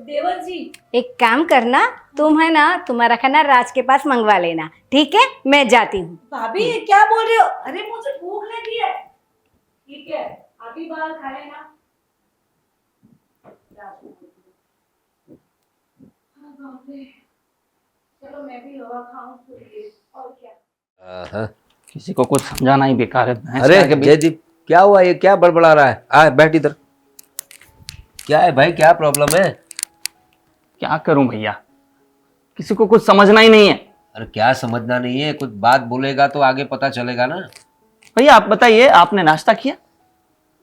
देवर जी, एक काम करना, तुम है ना, तुम्हारा खाना राज के पास मंगवा लेना। ठीक है, मैं जाती हूँ। भाभी ये क्या बोल रहे हो? अरे मुझे भूख लगी है। ठीक है, आप ही बाहर खा लेना। हाँ, बाप रे, मैं भी हवा खाऊं थोड़ी देर, और क्या। हाँ। किसी को कुछ समझाना ही बेकार है भैंस अरे के बीच। जयदीप क्या हुआ, ये क्या बड़बड़ा रहा है? आ बैठ इधर। क्या है भाई, क्या प्रॉब्लम है? क्या करूं भैया, किसी को कुछ समझना ही नहीं है। अरे क्या समझना नहीं है, कुछ बात बोलेगा तो आगे पता चलेगा ना। भैया आप बताइए, आपने नाश्ता किया?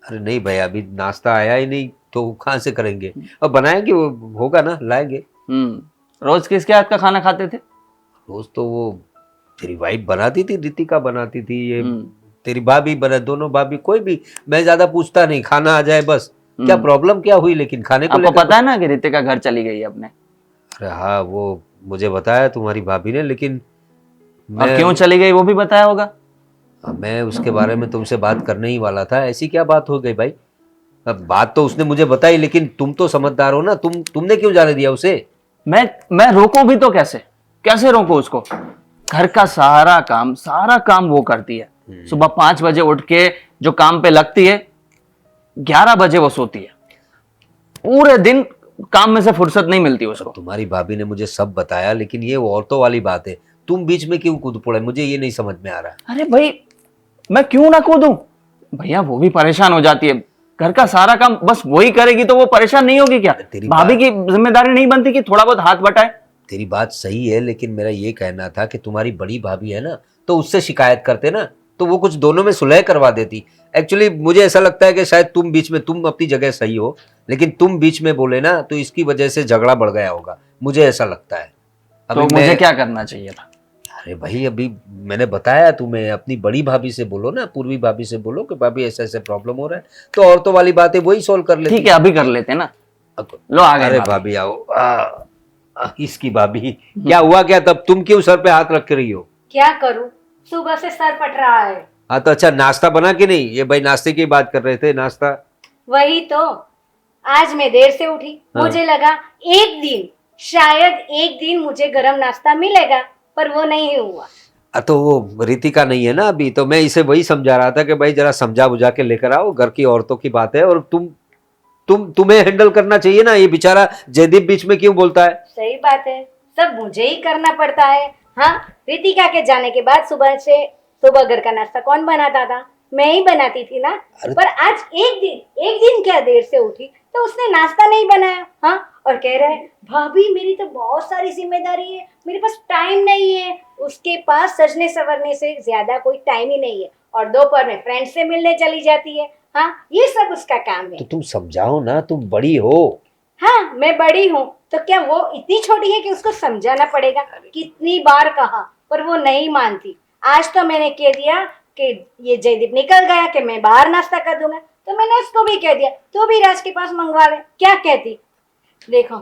अरे नहीं भाई, अभी नाश्ता आया ही नहीं तो कहाँ से करेंगे। अब बनाएंगे, वो होगा ना, लाएंगे। रोज किसके हाथ का खाना खाते थे? रोज तो वो तेरी वाइफ बनाती थी, रितिका बनाती थी, ये हम्म। तेरी भाभी बना, दोनों भाभी, कोई भी। मैं ज्यादा पूछता नहीं, खाना आ जाए बस। क्या हम्म। प्रॉब्लम क्या हुई लेकिन खाने को आपको लेकर? पता है ना कि रितिका घर चली गई है अपने। अरे हाँ, वो मुझे बताया तुम्हारी भाभी ने, लेकिन और क्यों चली गई वो भी बताया होगा। मैं उसके बारे में तुमसे बात करने ही वाला था। ऐसी क्या बात हो गई भाई? अब बात तो उसने मुझे बताई, लेकिन तुम तो समझदार हो ना, तुमने क्यों जाने दिया उसे? मैं रोकूं भी तो कैसे कैसे रोकूं उसको? घर का सारा काम वो करती है। सुबह 5 बजे उठ के जो काम पे लगती है, 11 बजे वो सोती है। पूरे दिन काम में से फुर्सत नहीं मिलती उसको। तुम्हारी भाभी ने मुझे सब बताया, लेकिन ये औरतों वाली बात है। तुम बीच में क्यों कूद पड़े, मुझे ये नहीं समझ में आ रहा। अरे भाई, मैं क्यों ना कूदूं? भैया वो भी परेशान हो जाती है। घर का सारा काम बस वही करेगी तो वो परेशान नहीं होगी क्या? तेरी भाभी की जिम्मेदारी नहीं बनती कि थोड़ा बहुत हाथ बटाए? तेरी बात सही है, लेकिन मेरा ये कहना था कि तुम्हारी बड़ी भाभी है ना, तो उससे शिकायत करते ना, तो वो कुछ दोनों में सुलह करवा देती। एक्चुअली मुझे ऐसा लगता है कि शायद तुम बीच में, तुम अपनी जगह सही हो, लेकिन तुम बीच में बोले ना, तो इसकी वजह से झगड़ा बढ़ गया होगा, मुझे ऐसा लगता है। तो मुझे क्या करना चाहिए था? अरे भाई, अभी मैंने बताया तुम्हें, अपनी बड़ी भाभी से बोलो ना, पूर्वी भाभी से बोलो कि भाभी ऐसे ऐसे प्रॉब्लम हो रहा है, तो औरतों वाली बातें वही सोल्व कर लेती। ठीक है, अभी कर लेते हैं ना। लो आ गए अरे भाभी आओ। इसकी भाभी, क्या हुआ क्या? तब तुम क्यों सर पे हाथ रख रही हो? क्या करूं, सुबह से सर पट रहा है। हाँ तो अच्छा, नाश्ता बना कि नहीं? ये भाई नाश्ते की बात कर रहे थे, नाश्ता। वही तो, आज मैं देर से उठी। हाँ। मुझे लगा एक दिन, शायद एक दिन मुझे गरम नाश्ता मिलेगा, पर वो नहीं हुआ। तो वो रितिका नहीं है ना अभी, तो मैं इसे वही समझा रहा था कि भाई जरा समझा बुझा के लेकर आओ, घर की औरतों की बात है, और तुम्हें हैंडल करना चाहिए ना। ये बेचारा जयदीप बीच में क्यों बोलता है? सही बात है, सब मुझे ही करना पड़ता है। हाँ, रितिका के जाने के बाद सुबह घर का नाश्ता कौन बनाता था? मैं ही बनाती थी ना। पर आज एक दिन क्या देर से उठी तो उसने नाश्ता नहीं बनाया। हाँ, और कह रहा है भाभी मेरी तो बहुत सारी जिम्मेदारी है, मेरे पास टाइम नहीं है। उसके पास सजने संवरने से ज्यादा कोई टाइम ही नहीं है, और दोपहर में फ्रेंड से मिलने चली जाती है। हाँ, ये सब उसका काम है। तो तुम समझाओ ना, तुम बड़ी हो। हाँ, मैं बड़ी हूँ, तो क्या वो इतनी छोटी है कि उसको समझाना पड़ेगा? कितनी बार कहा, पर वो नहीं मानती। आज तो मैंने कह दिया कि ये जयदीप निकल गया कि मैं बाहर नाश्ता कर दूंगा, तो मैंने उसको भी कह दिया तू भी राज के पास मंगवा ले। क्या कहती? देखो,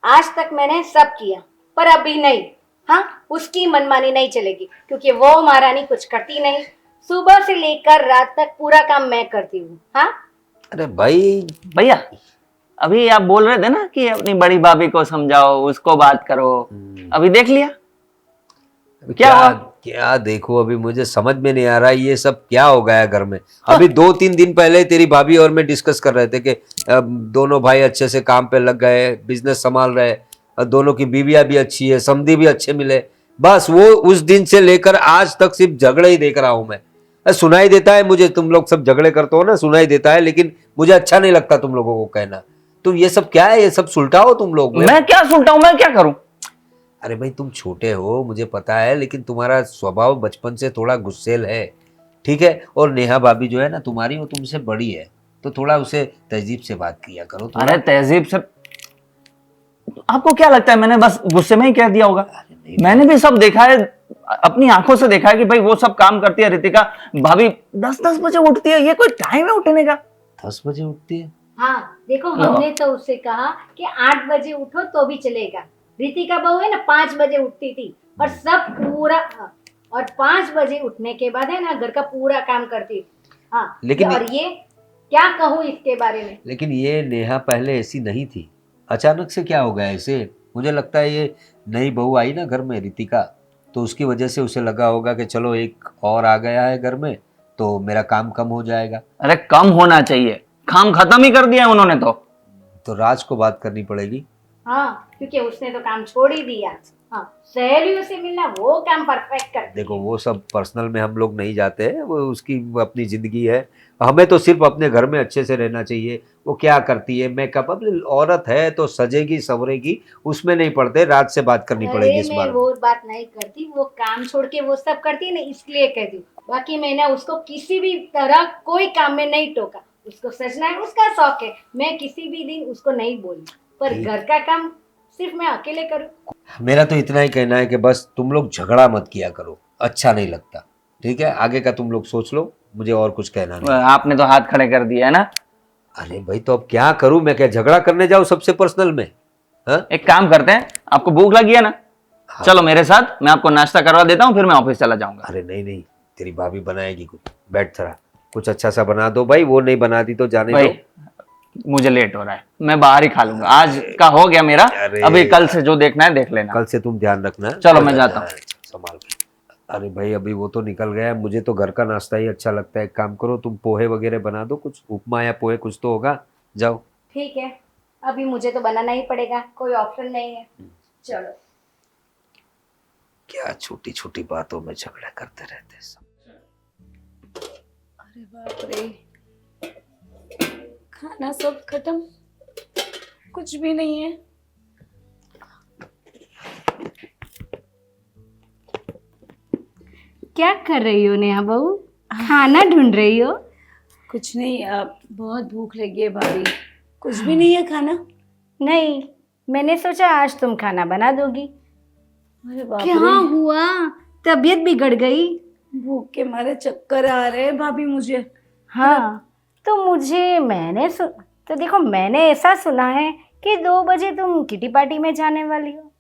आज तक मैंने सब किया, पर अभी नहीं। हाँ, उसकी मनमानी नहीं चलेगी, क्योंकि वो महारानी कुछ करती नहीं। सुबह से लेकर रात तक पूरा काम मैं करती हूँ। हाँ, अरे भाई, भैया अभी आप बोल रहे थे ना कि अपनी बड़ी भाभी को समझाओ, उसको बात करो। अभी देख लिया क्या हुआ? क्या देखो, अभी मुझे समझ में नहीं आ रहा ये सब क्या हो गया घर में। अभी 2-3 दिन पहले तेरी भाभी और मैं डिस्कस कर रहे थे कि दोनों भाई अच्छे से काम पे लग गए, बिजनेस संभाल रहे, और दोनों की बीवियां भी अच्छी है, समधी भी अच्छे मिले। बस वो उस दिन से लेकर आज तक सिर्फ झगड़े ही देख रहा हूं मैं। सुनाई देता है मुझे, तुम लोग सब झगड़े करते हो ना, सुनाई देता है, लेकिन मुझे अच्छा नहीं लगता तुम लोगों को कहना। तुम ये सब क्या है, ये सब सुलटाओ तुम लोग। मैं क्या सुनता हूँ, मैं क्या करूं? अरे भाई, तुम छोटे हो मुझे पता है, लेकिन तुम्हारा स्वभाव बचपन से थोड़ा गुस्सेल है, ठीक है। और नेहा भाभी जो है ना तुम्हारी, वो तुमसे बड़ी है, तो थोड़ा उसे तहजीब से बात किया करो। अरे तहजीब से आपको क्या लगता है? मैंने बस गुस्से में ही कह दिया होगा? मैंने भी सब देखा है, अपनी आंखों से देखा है कि भाई वो सब काम करती है रितिका भाभी। 10-10 बजे उठती है, ये कोई टाइम है उठने का? 10 बजे उठती है? हाँ, देखो हमने तो उससे कहा कि 8 बजे उठो तो भी चलेगा। रितिका बहू है ना 5 बजे उठती थी, और सब पूरा, और 5 बजे उठने के बाद है ना घर का पूरा काम करती थी। हाँ, लेकिन और ये क्या कहूँ इसके बारे में। लेकिन ये नेहा पहले ऐसी नहीं थी, अचानक से क्या हो गया इसे? मुझे लगता है ये नई बहू आई ना घर में, रितिका, तो उसकी वजह से उसे लगा होगा कि चलो एक और आ गया है घर में, तो मेरा काम कम हो जाएगा। अरे कम होना चाहिए, काम खत्म ही कर दिया उन्होंने तो राज को बात करनी पड़ेगी। हाँ, क्योंकि उसने तो काम छोड़ ही दिया। हाँ, सहेलियों से मिलना वो काम परफेक्ट कर देखो वो सब पर्सनल में हम लोग नहीं जाते हैं, वो उसकी वो अपनी जिंदगी है। हमें तो सिर्फ अपने घर में अच्छे से रहना चाहिए। वो क्या करती है, मेकअप, अपनी औरत है तो सजेगी संवरेगी, उसमें नहीं पड़ते, रात से बात करनी पड़ेगी अरे इस मैं बार। वो बात नहीं करती, वो काम छोड़ के वो सब करती है ना, इसलिए कहती हूँ। बाकी मैंने उसको किसी भी तरह कोई काम में नहीं टोका। उसको सजना है, उसका शौक है, मैं किसी भी दिन उसको नहीं बोली। पर ठीक। घर का काम सिर्फ मैं अकेले करूँ। मेरा तो इतना ही कहना है कि बस तुम लोग झगड़ा मत किया करो, अच्छा नहीं लगता। ठीक है, आगे का तुम लोग सोच लो, मुझे और कुछ कहना नहीं। आपने तो हाथ खड़े कर दिया है ना। अरे भाई तो अब क्या करूं मैं, क्या झगड़ा करने जाऊं सबसे पर्सनल में? हाँ? एक काम करते हैं, आपको भूख लगी है ना, हाँ। चलो मेरे साथ, मैं आपको नाश्ता करवा देता हूँ, फिर मैं ऑफिस चला जाऊंगा। अरे नहीं नहीं, तेरी भाभी बनाएगी कुछ, बैठ थोड़ा, कुछ अच्छा सा बना दो भाई, वो नहीं बनाती तो जाने भाई दो। मुझे लेट हो रहा है, मैं बाहर ही खा लूंगा, आज का हो गया मेरा। अरे अभी कल से जो देखना है देख लेना। कल से तुम ध्यान रखना। चलो, मैं जाता हूँ। संभाल के। अरे भाई अभी वो तो निकल गया है, मुझे तो घर का नाश्ता ही अच्छा लगता है। एक काम करो, तुम पोहे वगैरह बना दो, कुछ उपमा या पोहे कुछ तो होगा, जाओ। ठीक है, अभी मुझे तो बनाना ही पड़ेगा, कोई ऑप्शन नहीं है। चलो। क्या छोटी छोटी बातों में झगड़ा करते रहते हैं सब। अरे बाप रे, खाना सब खत्म, कुछ भी नहीं है। क्या कर रही हो नेहा बहू? खाना ढूंढ रही हो? कुछ नहीं, बहुत भूख लगी है भाभी। कुछ भी नहीं है खाना। नहीं, मैंने सोचा आज तुम खाना बना दोगी। अरे बाप क्या रे, हुआ? तबीयत बिगड़ गई? भूख के मारे चक्कर आ रहे हैं भाभी मुझे। हाँ, तो तो देखो, मैंने ऐसा सुना है कि 2 बजे तुम किटी पार्टी में जाने वाली हो।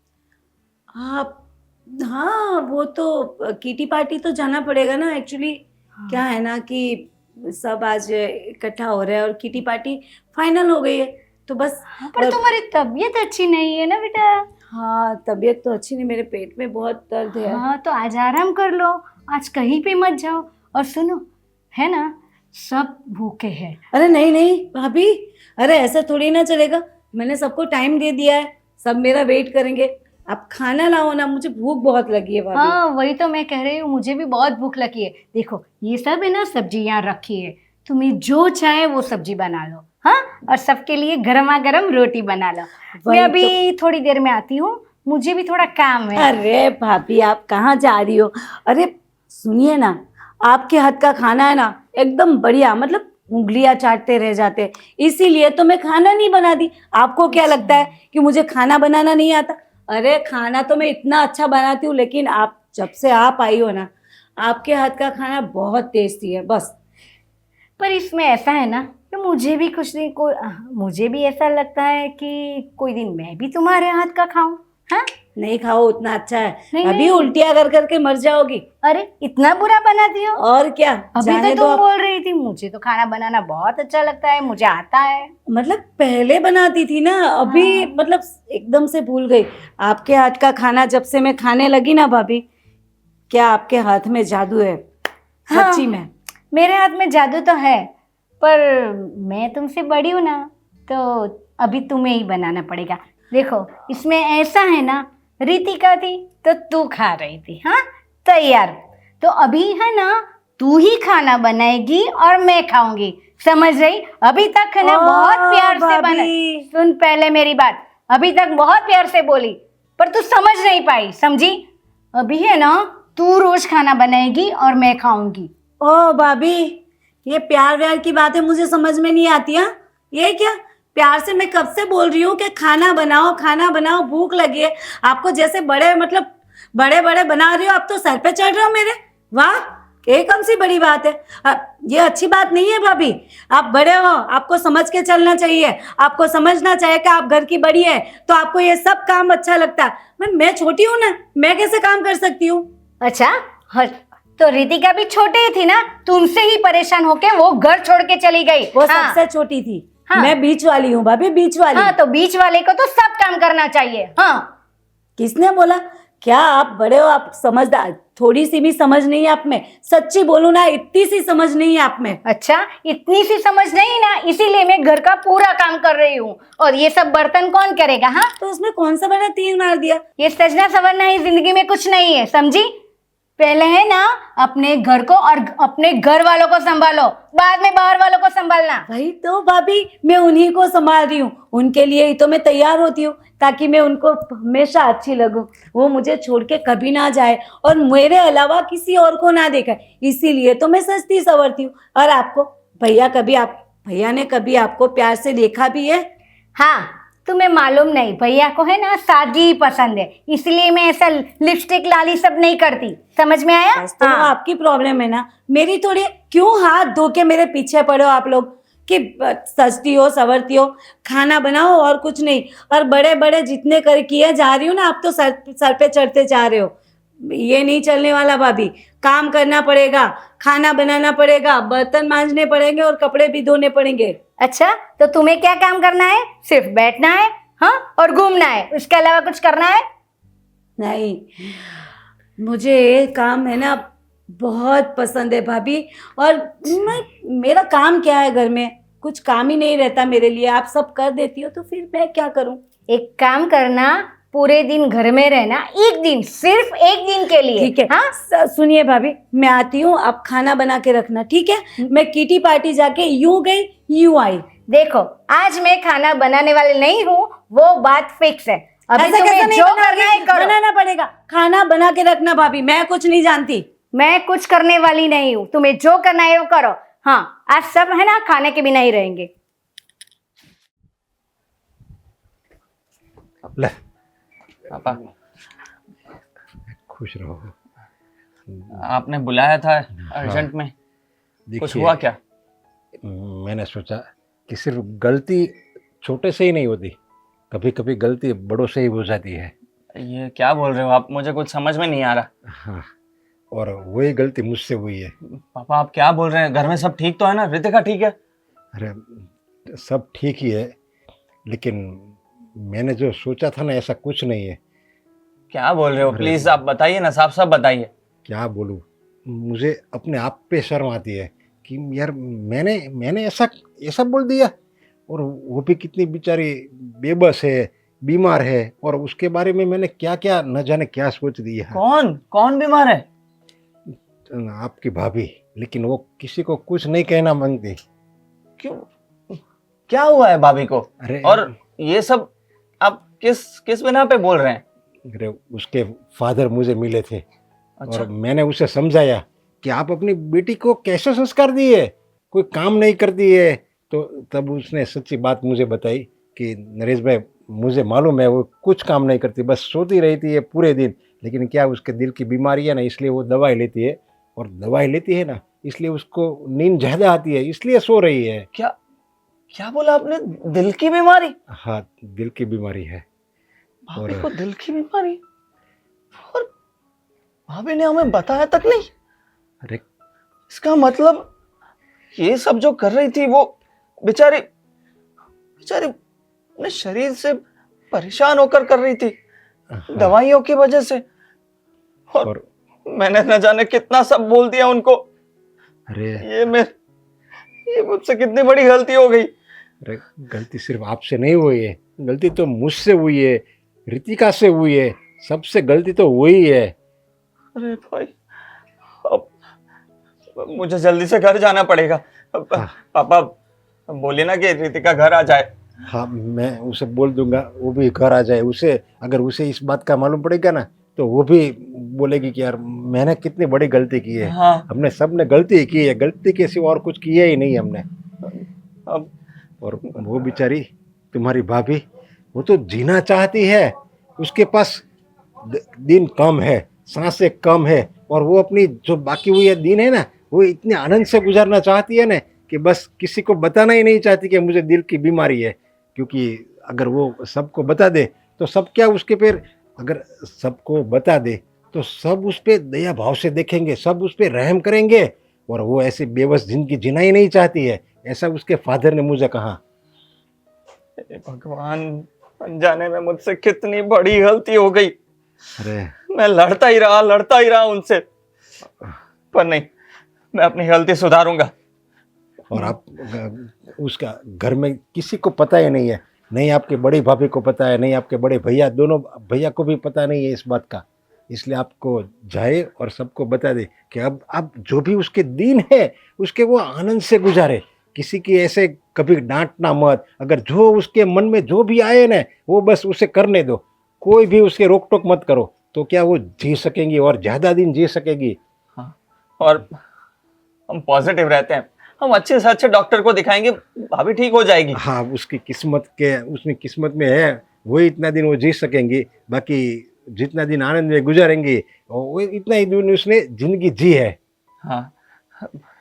आप, हाँ वो तो किटी पार्टी तो जाना पड़ेगा ना। एक्चुअली क्या है ना कि सब आज इकट्ठा हो रहे हैं और किटी पार्टी फाइनल हो गई है, तो बस। पर तुम्हारी तबीयत अच्छी नहीं है ना बेटा? हाँ, तबीयत तो अच्छी नहीं, मेरे पेट में बहुत दर्द है। हाँ, तो आज आराम कर लो, आज कहीं पे मत जाओ। और सुनो, है ना, सब भूखे हैं। अरे नहीं नहीं भाभी, अरे ऐसा थोड़ी ना चलेगा। मैंने सबको टाइम दे दिया है, सब मेरा वेट करेंगे। आप खाना लाओ ना, मुझे भूख बहुत लगी है भाभी। हाँ, वही तो मैं कह रही हूँ, मुझे भी बहुत भूख लगी है। देखो, ये सब है ना, सब्जी यहाँ रखी है, तुम्हें जो चाहे वो सब्जी बना लो। हाँ, और सबके लिए गर्मा गर्म रोटी बना लो। मैं अभी थोड़ी देर में आती हूँ, मुझे भी थोड़ा काम है। अरे भाभी, आप कहाँ जा रही हो? अरे सुनिए ना, आपके हाथ का खाना है ना एकदम बढ़िया, मतलब उंगलियां चाटते रह जाते, इसीलिए तो मैं खाना नहीं बनाती। आपको क्या लगता है कि मुझे खाना बनाना नहीं आता? अरे खाना तो मैं इतना अच्छा बनाती हूँ, लेकिन आप जब से आप आई हो ना, आपके हाथ का खाना बहुत टेस्टी है बस। पर इसमें ऐसा है ना कि मुझे भी ऐसा लगता है कि कोई दिन मैं भी तुम्हारे हाथ का खाऊं। हाँ, नहीं खाओ, उतना अच्छा है। नहीं, अभी नहीं। उल्टियां कर करके मर जाओगी। अरे इतना बुरा बनाती हो? और क्या, अभी जाने तो दो तुम आप। बोल रही थी मुझे तो खाना बनाना बहुत अच्छा लगता है, मुझे आता है। मतलब पहले बनाती थी ना, अभी हाँ। मतलब एकदम से भूल गई। आपके हाथ का खाना जब से मैं खाने लगी ना भाभी, क्या आपके हाथ में जादू है, हाँ। सच्ची में। मेरे हाथ में जादू तो है, पर मैं तुमसे बड़ी हूँ ना, तो अभी तुम्हें ही बनाना पड़ेगा। देखो, इसमें ऐसा है ना, रितिका थी तो तू खा रही थी, हाँ, तैयार। तो अभी है ना, तू ही खाना बनाएगी और मैं खाऊंगी, समझ रही? अभी तक है ना बहुत प्यार से बना। सुन पहले मेरी बात, अभी तक बहुत प्यार से बोली, पर तू समझ नहीं पाई, समझी? अभी है ना, तू रोज खाना बनाएगी और मैं खाऊंगी। ओ भाभी, ये प्यार व्यार की बातें मुझे समझ में नहीं आती। हाँ, ये क्या प्यार से? मैं कब से बोल रही हूँ कि खाना बनाओ, भूख लगी है। आपको जैसे बड़े मतलब बड़े बड़े बना रही हो, आप तो सर पे चढ़ रहे हो मेरे। वाह, ये कौन सी बड़ी बात है? ये अच्छी बात नहीं है भाभी। आप बड़े हो, आपको समझ के चलना चाहिए। आपको समझना चाहिए कि आप घर की बड़ी है, तो आपको ये सब काम अच्छा लगता है। मैं छोटी हूँ ना, मैं कैसे काम कर सकती हूँ? अच्छा, हाँ, तो रितिका भी छोटी ही थी ना, तुमसे ही परेशान होके वो घर छोड़ के चली गई। वो हाँ। सबसे छोटी थी। हाँ। मैं बीच वाली हूँ भाभी, बीच वाली। हाँ, तो बीच वाले को तो सब काम करना चाहिए। हाँ, किसने बोला? क्या आप बड़े हो, आप समझदार, थोड़ी सी भी समझ नहीं है आप में, सच्ची बोलूं ना इतनी सी समझ नहीं है आप में। अच्छा, इतनी सी समझ नहीं ना, इसीलिए मैं घर का पूरा काम कर रही हूँ। और ये सब बर्तन कौन करेगा? हाँ, तो उसमें कौन सा बड़ा तीर मार दिया? ये सजना सवरना ही जिंदगी में कुछ नहीं है, समझी? पहले है ना अपने घर को और अपने घर वालों को संभालो, बाद में बाहर वालों को संभालना। वही तो भाभी, मैं उन्हीं को संभाल रही हूँ, उनके लिए ही तो मैं तैयार होती हूँ, ताकि मैं उनको हमेशा अच्छी लगूं, वो मुझे छोड़ के कभी ना जाए और मेरे अलावा किसी और को ना देखे, इसीलिए तो मैं सजती संवरती हूँ। और आपको भैया ने कभी आपको प्यार से देखा भी है? हाँ, तुम्हें मालूम नहीं, भैया को है ना सादगी पसंद है, इसलिए मैं ऐसा लिपस्टिक लाली सब नहीं करती, समझ में आया? बस तो वो आपकी प्रॉब्लम है ना, मेरी थोड़ी। क्यों हाथ धो के मेरे पीछे पड़े हो आप लोग कि सजती हो संवरती हो, खाना बनाओ और कुछ नहीं। और बड़े बड़े जितने कर किए जा रही हूँ ना, आप तो सर पे चढ़ते जा रहे हो। ये नहीं चलने वाला भाभी, काम करना पड़ेगा, खाना बनाना पड़ेगा, बर्तन मांजने पड़ेंगे और कपड़े भी धोने पड़ेंगे। अच्छा, तो तुम्हें क्या काम करना है? सिर्फ बैठना है, हाँ, और घूमना है, उसके अलावा कुछ करना है? नहीं, मुझे ये काम है ना बहुत पसंद है भाभी। और मेरा काम क्या है घर में, कुछ काम ही नहीं रहता मेरे लिए, आप सब कर देती हो तो फिर मैं क्या करूं? एक काम करना, पूरे दिन घर में रहना, एक दिन, सिर्फ एक दिन के लिए। ठीक है, हाँ, सुनिए भाभी, मैं आती हूँ, आप खाना बना के रखना, ठीक है? मैं किटी पार्टी जाके यूं गई यूं आई। देखो, आज मैं खाना बनाने वाली नहीं हूँ, वो बात फिक्स है। अभी ऐसा कैसा तुम्हें नहीं जो करना है करो। बनाना पड़ेगा, खाना बना के रखना भाभी, मैं कुछ नहीं जानती। मैं कुछ करने वाली नहीं हूँ, तुम्हें जो करना है वो करो। हाँ, आज सब है ना खाने के बिना ही रहेंगे। ले, पापा, खुश रहो। आपने बुलाया था अर्जेंट में, कुछ देखिए, हुआ क्या? मैंने सोचा कि सिर्फ गलती छोटे से ही नहीं होती, कभी कभी गलती बड़ों से ही हो जाती है। ये क्या बोल रहे हो आप, मुझे कुछ समझ में नहीं आ रहा। हाँ, और वही गलती मुझसे हुई है। पापा आप क्या बोल रहे हैं? घर में सब ठीक तो है ना? रितिका ठीक है? अरे सब ठीक ही है, लेकिन मैंने जो सोचा था ना ऐसा कुछ नहीं है। क्या बोल रहे हो? अरे, प्लीज आप बताइए ना, साफ साफ बताइए। क्या बोलूँ, मुझे अपने आप पे शर्म आती है कि यार मैंने ऐसा ऐसा बोल दिया। और वो भी कितनी बेचारी बेबस है, बीमार है, और उसके बारे में मैंने क्या क्या न जाने क्या सोच दिया। कौन कौन बीमार है? आपकी भाभी, लेकिन वो किसी को कुछ नहीं कहना मांगती। क्यों, क्या हुआ है भाभी को? अरे, और ये सब आप किस बिना पे बोल रहे हैं? अरे उसके फादर मुझे मिले थे। अच्छा। और मैंने उसे समझाया कि आप अपनी बेटी को कैसे संस्कार दिए, कोई काम नहीं करती है। तो तब उसने सच्ची बात मुझे बताई कि नरेश भाई, मुझे मालूम है वो कुछ काम नहीं करती, बस सोती रहती है पूरे दिन, लेकिन क्या उसके दिल की बीमारी है ना, इसलिए वो दवाई लेती है, और दवाई लेती है ना इसलिए उसको नींद ज़्यादा आती है, इसलिए सो रही है। क्या क्या बोला आपने? दिल की बीमारी? हाँ, दिल की बीमारी है। भाभी को दिल की बीमारी? और भाभी ने हमें बताया तक नहीं। अरे इसका मतलब ये सब जो कर रही थी वो बेचारी अपने शरीर से परेशान होकर कर रही थी, हाँ, दवाइयों की वजह से। और मैंने न जाने कितना सब बोल दिया उनको। अरे ये मुझसे कितनी बड़ी गलती हो गई। अरे गलती सिर्फ आपसे नहीं हुई है, गलती तो मुझसे हुई है, रितिका से हुई है, सबसे गलती तो वही है। अरे भाई, अब मुझे जल्दी से घर जाना पड़ेगा। पापा बोलिए ना कि रितिका घर आ जाए। हाँ, मैं उसे बोल दूंगा, वो भी घर आ जाए। उसे अगर उसे इस बात का मालूम पड़ेगा ना तो वो भी बोलेगी कि यार मैंने कितनी बड़ी गलती की है। हाँ। हमने सब ने गलती की है, गलती के सिवा और कुछ किया ही नहीं हमने। अब और वो बेचारी तुम्हारी भाभी, वो तो जीना चाहती है, उसके पास दिन कम है, सांसें कम है, और वो अपनी जो बाकी हुई है दिन है ना, वो इतने आनंद से गुजारना चाहती है ना कि बस किसी को बताना ही नहीं चाहती कि मुझे दिल की बीमारी है। क्योंकि अगर वो सबको बता दे तो सब क्या उसके पर, अगर सबको बता दे तो सब उस पर दया भाव से देखेंगे, सब उस पर रहम करेंगे, और वो ऐसी बेबस जिंदगी जीना ही नहीं चाहती है, ऐसा उसके फादर ने मुझे कहा। भगवान, अनजाने में मुझसे कितनी बड़ी गलती हो गई। अरे मैं लड़ता ही रहा उनसे, पर नहीं, मैं अपनी गलती सुधारूंगा। और आप उसका घर में किसी को पता ही नहीं है, नहीं आपके बड़ी भाभी को पता है, नहीं आपके बड़े भैया, दोनों भैया को भी पता नहीं है इस बात का। इसलिए आपको जाए और सबको बता दे कि अब जो भी उसके दिन है उसके वो आनंद से गुजारे, किसी की ऐसे कभी डांटना मत। अगर जो उसके मन में जो भी आए ना वो बस उसे करने दो, कोई भी उसके रोक टोक मत करो, तो क्या वो जी सकेंगी और ज़्यादा दिन जी सकेगी। हाँ, और हम पॉजिटिव रहते हैं, हम अच्छे से अच्छे डॉक्टर को दिखाएंगे, भाभी ठीक हो जाएगी। हाँ, उसकी किस्मत में है, वही इतना दिन वो जी सकेंगी, बाकी जितना दिन आनंद में गुजारेंगे वो इतना ही दिन उसने जिंदगी जी है। हाँ,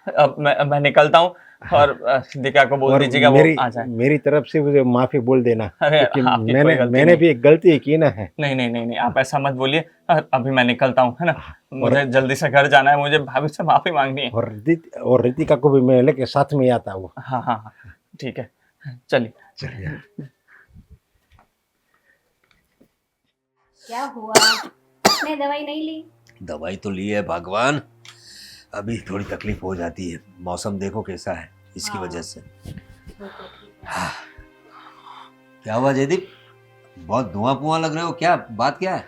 अब मैं निकलता हूँ, और दीका को बोल और दीजिएगा वो आ जाए। मेरी तरफ से मुझे माफी बोल देना, अरे, क्योंकि आपकी कोई गलती मैंने नहीं। भी एक गलती की ना है। नहीं, आप ऐसा मत बोलिए। अभी मैं निकलता हूँ, है ना, मुझे जल्दी से घर जाना है, मुझे भाभी से माफी मांगनी है। और रितिका को भी मैं लेके साथ में आता हूँ। हाँ, ठीक है, चलिए। चलिए। क्या हुआ, आपने दवाई नहीं ली? दवाई तो ली है भगवान, अभी थोड़ी तकलीफ हो जाती है, मौसम देखो कैसा है, इसकी वजह से। क्या हुआ जयदीप, बहुत धुआं लग रहे हो, क्या बात क्या है?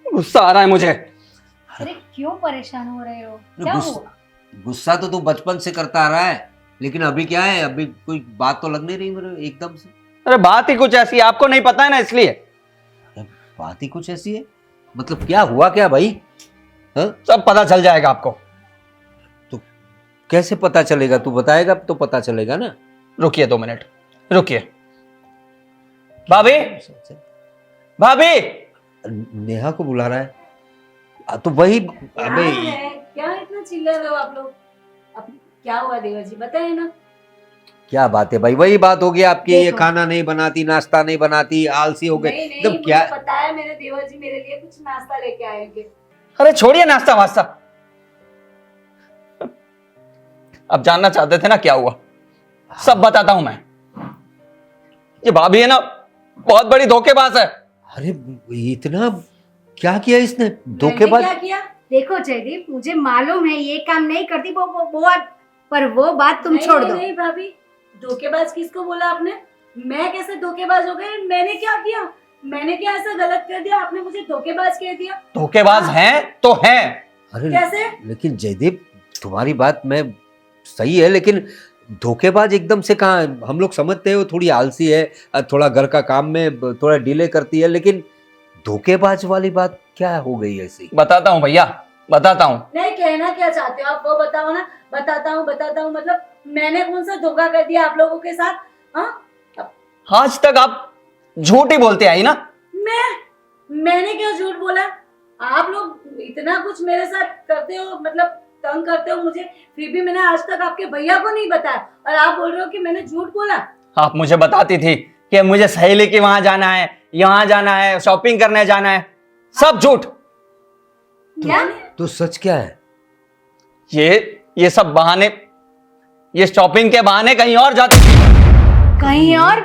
गुस्सा आ रहा है मुझे। अरे क्यों परेशान हो रहे हो, क्या हुआ? गुस्सा तो तू बचपन से करता आ रहा है, लेकिन अभी क्या है, अभी कोई बात तो लग नहीं रही मेरे एकदम से। अरे बात ही कुछ ऐसी है, आपको नहीं पता है ना, इसलिए। बात ही कुछ ऐसी है, मतलब क्या हुआ क्या भाई? हाँ, सब पता चल जाएगा आपको। तो कैसे पता चलेगा, तू बताएगा तो पता चलेगा ना। रुकिए 2 मिनट, रुकिए। भाभी, भाभी। नेहा को बुला रहा है, तो वही। अबे क्या इतना चिल्ला रहे हो आप लोग? अब क्या हुआ देवर जी, बताइए ना। क्या बात है भाई, वही बात होगी आपकी, ये देखो। खाना नहीं बनाती, नाश्ता नहीं बनाती, आलसी हो गए नहीं, नहीं, एकदम। क्या मुझे पता है मेरे देवर जी मेरे लिए कुछ नाश्ता लेके आएंगे। अरे छोड़िए नाश्ता वास्ता, अब जानना चाहते थे ना क्या हुआ, सब बताता हूं मैं। ये भाभी है ना, बहुत बड़ी धोखेबाज है। अरे इतना क्या किया इसने, मैंने धोखेबाज? क्या किया? देखो जयदीप, मुझे मालूम है ये काम नहीं करती वो पर वो बात तुम नहीं, छोड़ नहीं, दो। नहीं भाभी, धोखेबाज किसको बोला आपने? मैं कैसे धोखेबाज हो गई? मैंने क्या किया? मैंने क्या ऐसा गलत कर दिया आपने मुझे धोखेबाज कह दिया? धोखेबाज हैं तो हैं। अरे कैसे? लेकिन जयदीप, तुम्हारी बात में सही है, लेकिन धोखेबाज एकदम से कहाँ, हम लोग समझते हैं वो थोड़ी आलसी है, थोड़ा घर का काम में थोड़ा डिले करती है, लेकिन धोखेबाज वाली बात क्या हो गई ऐसी? बताता हूँ भैया, बताता हूँ। नहीं, कहना क्या चाहते हो आप वो बताओ ना। बताता हूँ मतलब मैंने कौन सा धोखा कर दिया आप लोगों के साथ? हाँ, आज तक आप झूठ ही बोलते आई ना। मैंने क्या झूठ बोला? आप लोग इतना कुछ मेरे साथ करते हो, मतलब तंग करते हो मुझे, फिर भी मैंने आज तक आपके भैया को नहीं बताया, और आप बोल रहे हो कि मैंने झूठ बोला। आप मुझे बताती थी कि मुझे सहेली के वहां जाना है, यहाँ जाना है, शॉपिंग करने जाना है, सब झूठ। क्या? तो सच क्या है? ये सब बहाने, ये शॉपिंग के बहाने कहीं और जाती थी। कहीं और?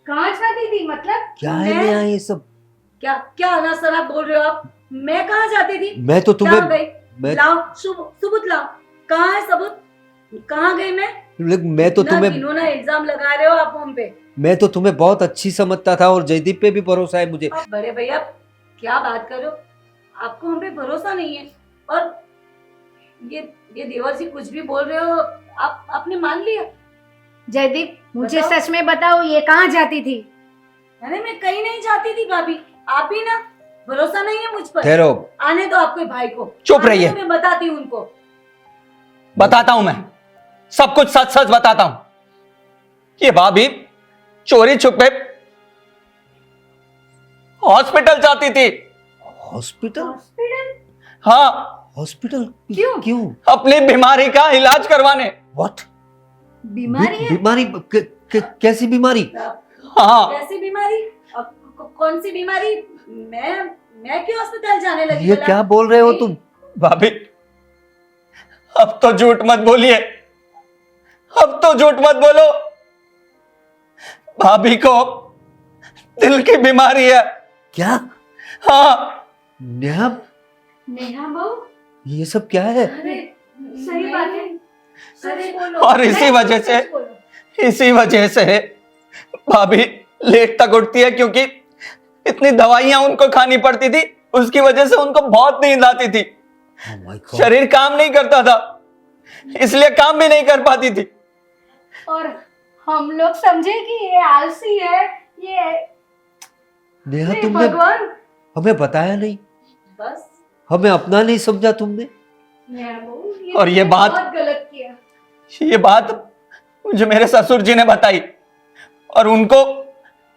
कहाँ जाती थी मतलब? क्या है मैं- नेहा ये सब? क्या अनासर आप बोल रहे हो आप? मैं कहाँ जाती थी? मैं तो कहाँ तुम्हें गई? लाओ सबूत लाओ। कहाँ है सबूत? कहाँ गई मैं? मैं तो इतना तुम्हें घिनौना इल्जाम लगा रहे हो आप हम पे। मैं तो तुम्हें बहुत अच्छी समझता था, और जयदीप पे भी भरोसा है मुझे। आप बड़े भैया क्या बात कर रहे हो? आपको हम पे भरोसा नहीं है, और ये देवर जी कुछ भी बोल रहे हो, आपने मान लिया? जयदीप मुझे बताओ। सच में बताओ, ये कहाँ जाती थी? अरे मैं कहीं नहीं जाती थी भाभी, आप ही ना, भरोसा नहीं है मुझ पर। ठहरो, आने दो आपके भाई को। चुप आने रहिए। दो, मैं बताती हूँ उनको। बताता हूं मैं, सब कुछ सच सच बताता हूं। ये भाभी चोरी छुपे हॉस्पिटल जाती थी। हॉस्पिटल? हॉस्पिटल? हाँ, हॉस्पिटल क्यों? क्यों? अपनी बीमारी का इलाज करवाने। व्हाट? बीमारी है? बीमारी कैसी बीमारी? हाँ, कैसी बीमारी? कौन सी बीमारी? मैं क्यों अस्पताल जाने लगी? ये भला? क्या बोल रहे हो तुम? भाभी अब तो झूठ मत बोलिए, अब तो झूठ मत बोलो। भाभी को दिल की बीमारी है। क्या? हाँ, नेहा नेहा बहू, ये सब क्या है? अरे सही बात है, अरे और इसी वजह से भाभी लेट तक उठती है, क्योंकि इतनी दवाइयां उनको खानी पड़ती थी, उसकी वजह से उनको बहुत नींद आती थी। Oh my God. शरीर काम नहीं करता था, इसलिए काम भी नहीं कर पाती थी। और हम लोग समझे कि ये आलसी है, ये नेहा हे तुमने भगवान। हमें बताया नहीं, बस हमें अपना नहीं समझा तुमने। नेहा बहू, और ये तुमने बात- बहुत गलत किया। ये बात मुझे मेरे ससुर जी ने बताई और उनको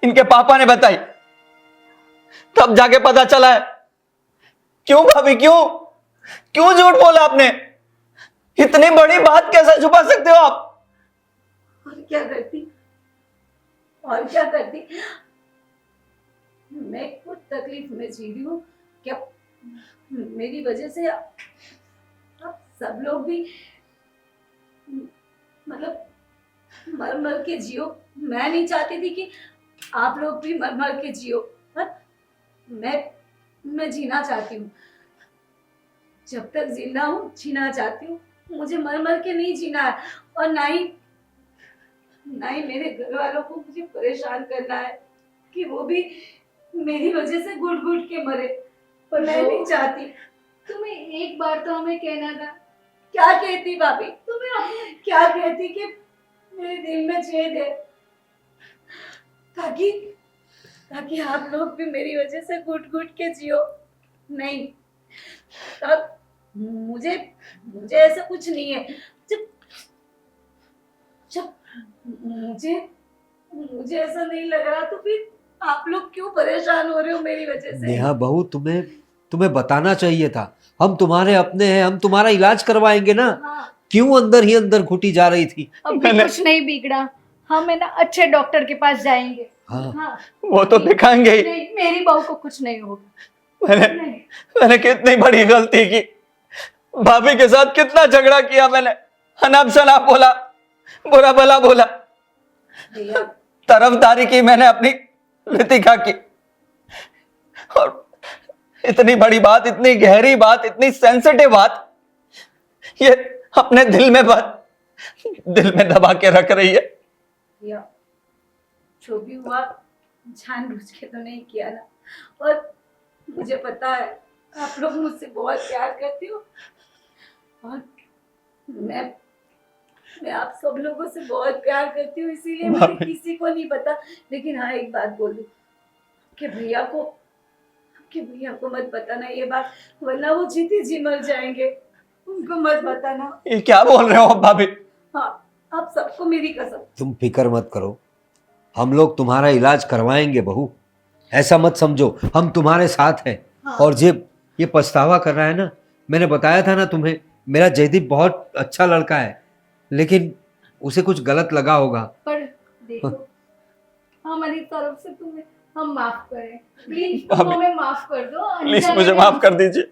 इनके पापा ने बताई, तब जाके पता चला है। क्यों भाभी, क्यों झूठ बोला आपने? इतनी बड़ी बात कैसे छुपा सकते हो आप? और क्या करती, मैं खुद तकलीफ में जी रही हूँ। क्या मेरी वजह से आप सब लोग भी मतलब मर मर के जियो? मैं नहीं चाहती थी कि आप लोग भी मर मर के जियो, पर मैं जीना चाहती हूँ। जब तक जिंदा हूँ जीना चाहती हूँ, मुझे मर मर के नहीं जीना है। और ना ही मेरे घर वालों को मुझे परेशान करना है कि वो भी मेरी वजह से घुट घुट के मरे, पर मैं नहीं चाहती। तुम्हें एक बार तो हमें कहना था। क्या कहती भाभी, क्या कहती कि मेरे दिल में छेद है, ताकि आप लोग भी मेरी वजह से घुट घुट के जियो। नहीं, तब मुझे ऐसा कुछ नहीं है। जब मुझे ऐसा नहीं लग रहा, तो फिर आप लोग क्यों परेशान हो रहे हो मेरी वजह से? नेहा बहू, तुम्हें बताना चाहिए था। हम तुम्हारे अपने हैं, हम तुम्हारा इलाज करवाएंगे ना। हाँ, क्यों अंदर ही अंदर घुटी जा रही थी? अब भी कुछ नहीं बिगड़ा, हम है ना अच्छे डॉक्टर के पास जाएंगे। हाँ, हाँ, वो तो दिखाएंगे ही। नहीं, मेरी बहू को कुछ नहीं होगा। नहीं, मैंने कितनी बड़ी गलती की, भाभी के साथ कितना झगड़ा किया मैंने, अनाप शनाप बोला, बुरा भला बोला, भैया तरफदारी की मैंने अपनी रितिका की। और इतनी बड़ी बात, इतनी गहरी बात, इतनी सेंसिटिव बात, ये अपने दिल में दबा के रख रही है। भैया, जो भी हुआ जानबूझ के तो नहीं किया ना। और मुझे पता है आप लोग मुझसे बहुत प्यार करते हो, और मैं आप सब लोगों से बहुत प्यार करती हूँ, इसीलिए मुझे किसी को नहीं पता। लेकिन हाँ, एक बात बोल दूं कि भैया को मत बताना ये बात, वरना वो जीते जी मर जाएंगे। उनको मत बताना। ये क्या बोल रहे हो आप भाभी? हाँ, आप सबको मेरी कसम। तुम फिक्र मत करो, हम लोग तुम्हारा इलाज करवाएंगे बहू। ऐसा मत समझो, हम तुम्हारे साथ हैं। हाँ। और ये पछतावा कर रहा है ना, मैंने बताया था ना तुम्हें, मेरा जयदीप बहुत अच्छा लड़का है, लेकिन उसे कुछ गलत लगा होगा। पर देखो, हमारी तरफ से तुम्हें हम माफ करें, प्लीज भाभी, हमें माफ कर दो। प्लीज अनजाने मुझे में माफ कर दीजिए।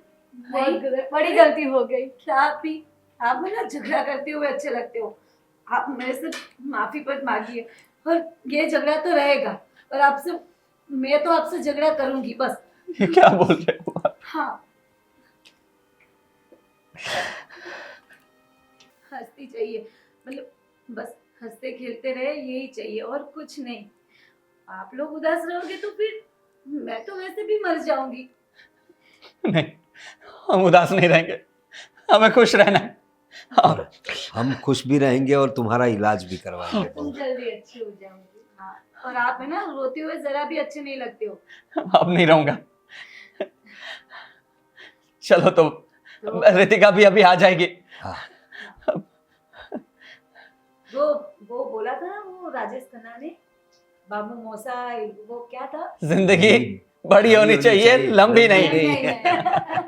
बड़ी गलती हो गई। क्या आप ना झगड़ा करते हुए अच्छे लगते हो। आप मेरे से माफी पर मांगिए, और ये झगड़ा तो रहेगा, और मैं तो आपसे झगड़ा करूंगी बस। ये क्या बोल रहे हो आप? हाँ, हंसती चाहिए, मतलब बस हंसते खेलते रहे, यही चाहिए और कुछ नहीं। आप लोग उदास रहोगे तो फिर मैं तो वैसे भी मर जाऊंगी। नहीं, हम उदास नहीं रहेंगे, हमें खुश रहना है। और हम खुश भी रहेंगे और तुम्हारा इलाज भी करवाएंगे तुम बहू। जल्दी अच्छी हो जाओगे। हाँ, और आप है ना, रोते हुए जरा भी अच्छे नहीं लगते हो। अब नहीं रहूंगा। चलो तो रितिका भी अभी आ जाएगी। हाँ, वो बोला था ना, वो राजेश खन्ना ने, बाबू मौसा, वो क्या था? जिंदगी बड़ी होनी चाहिए, लंबी नहीं। नहीं, नहीं, नहीं।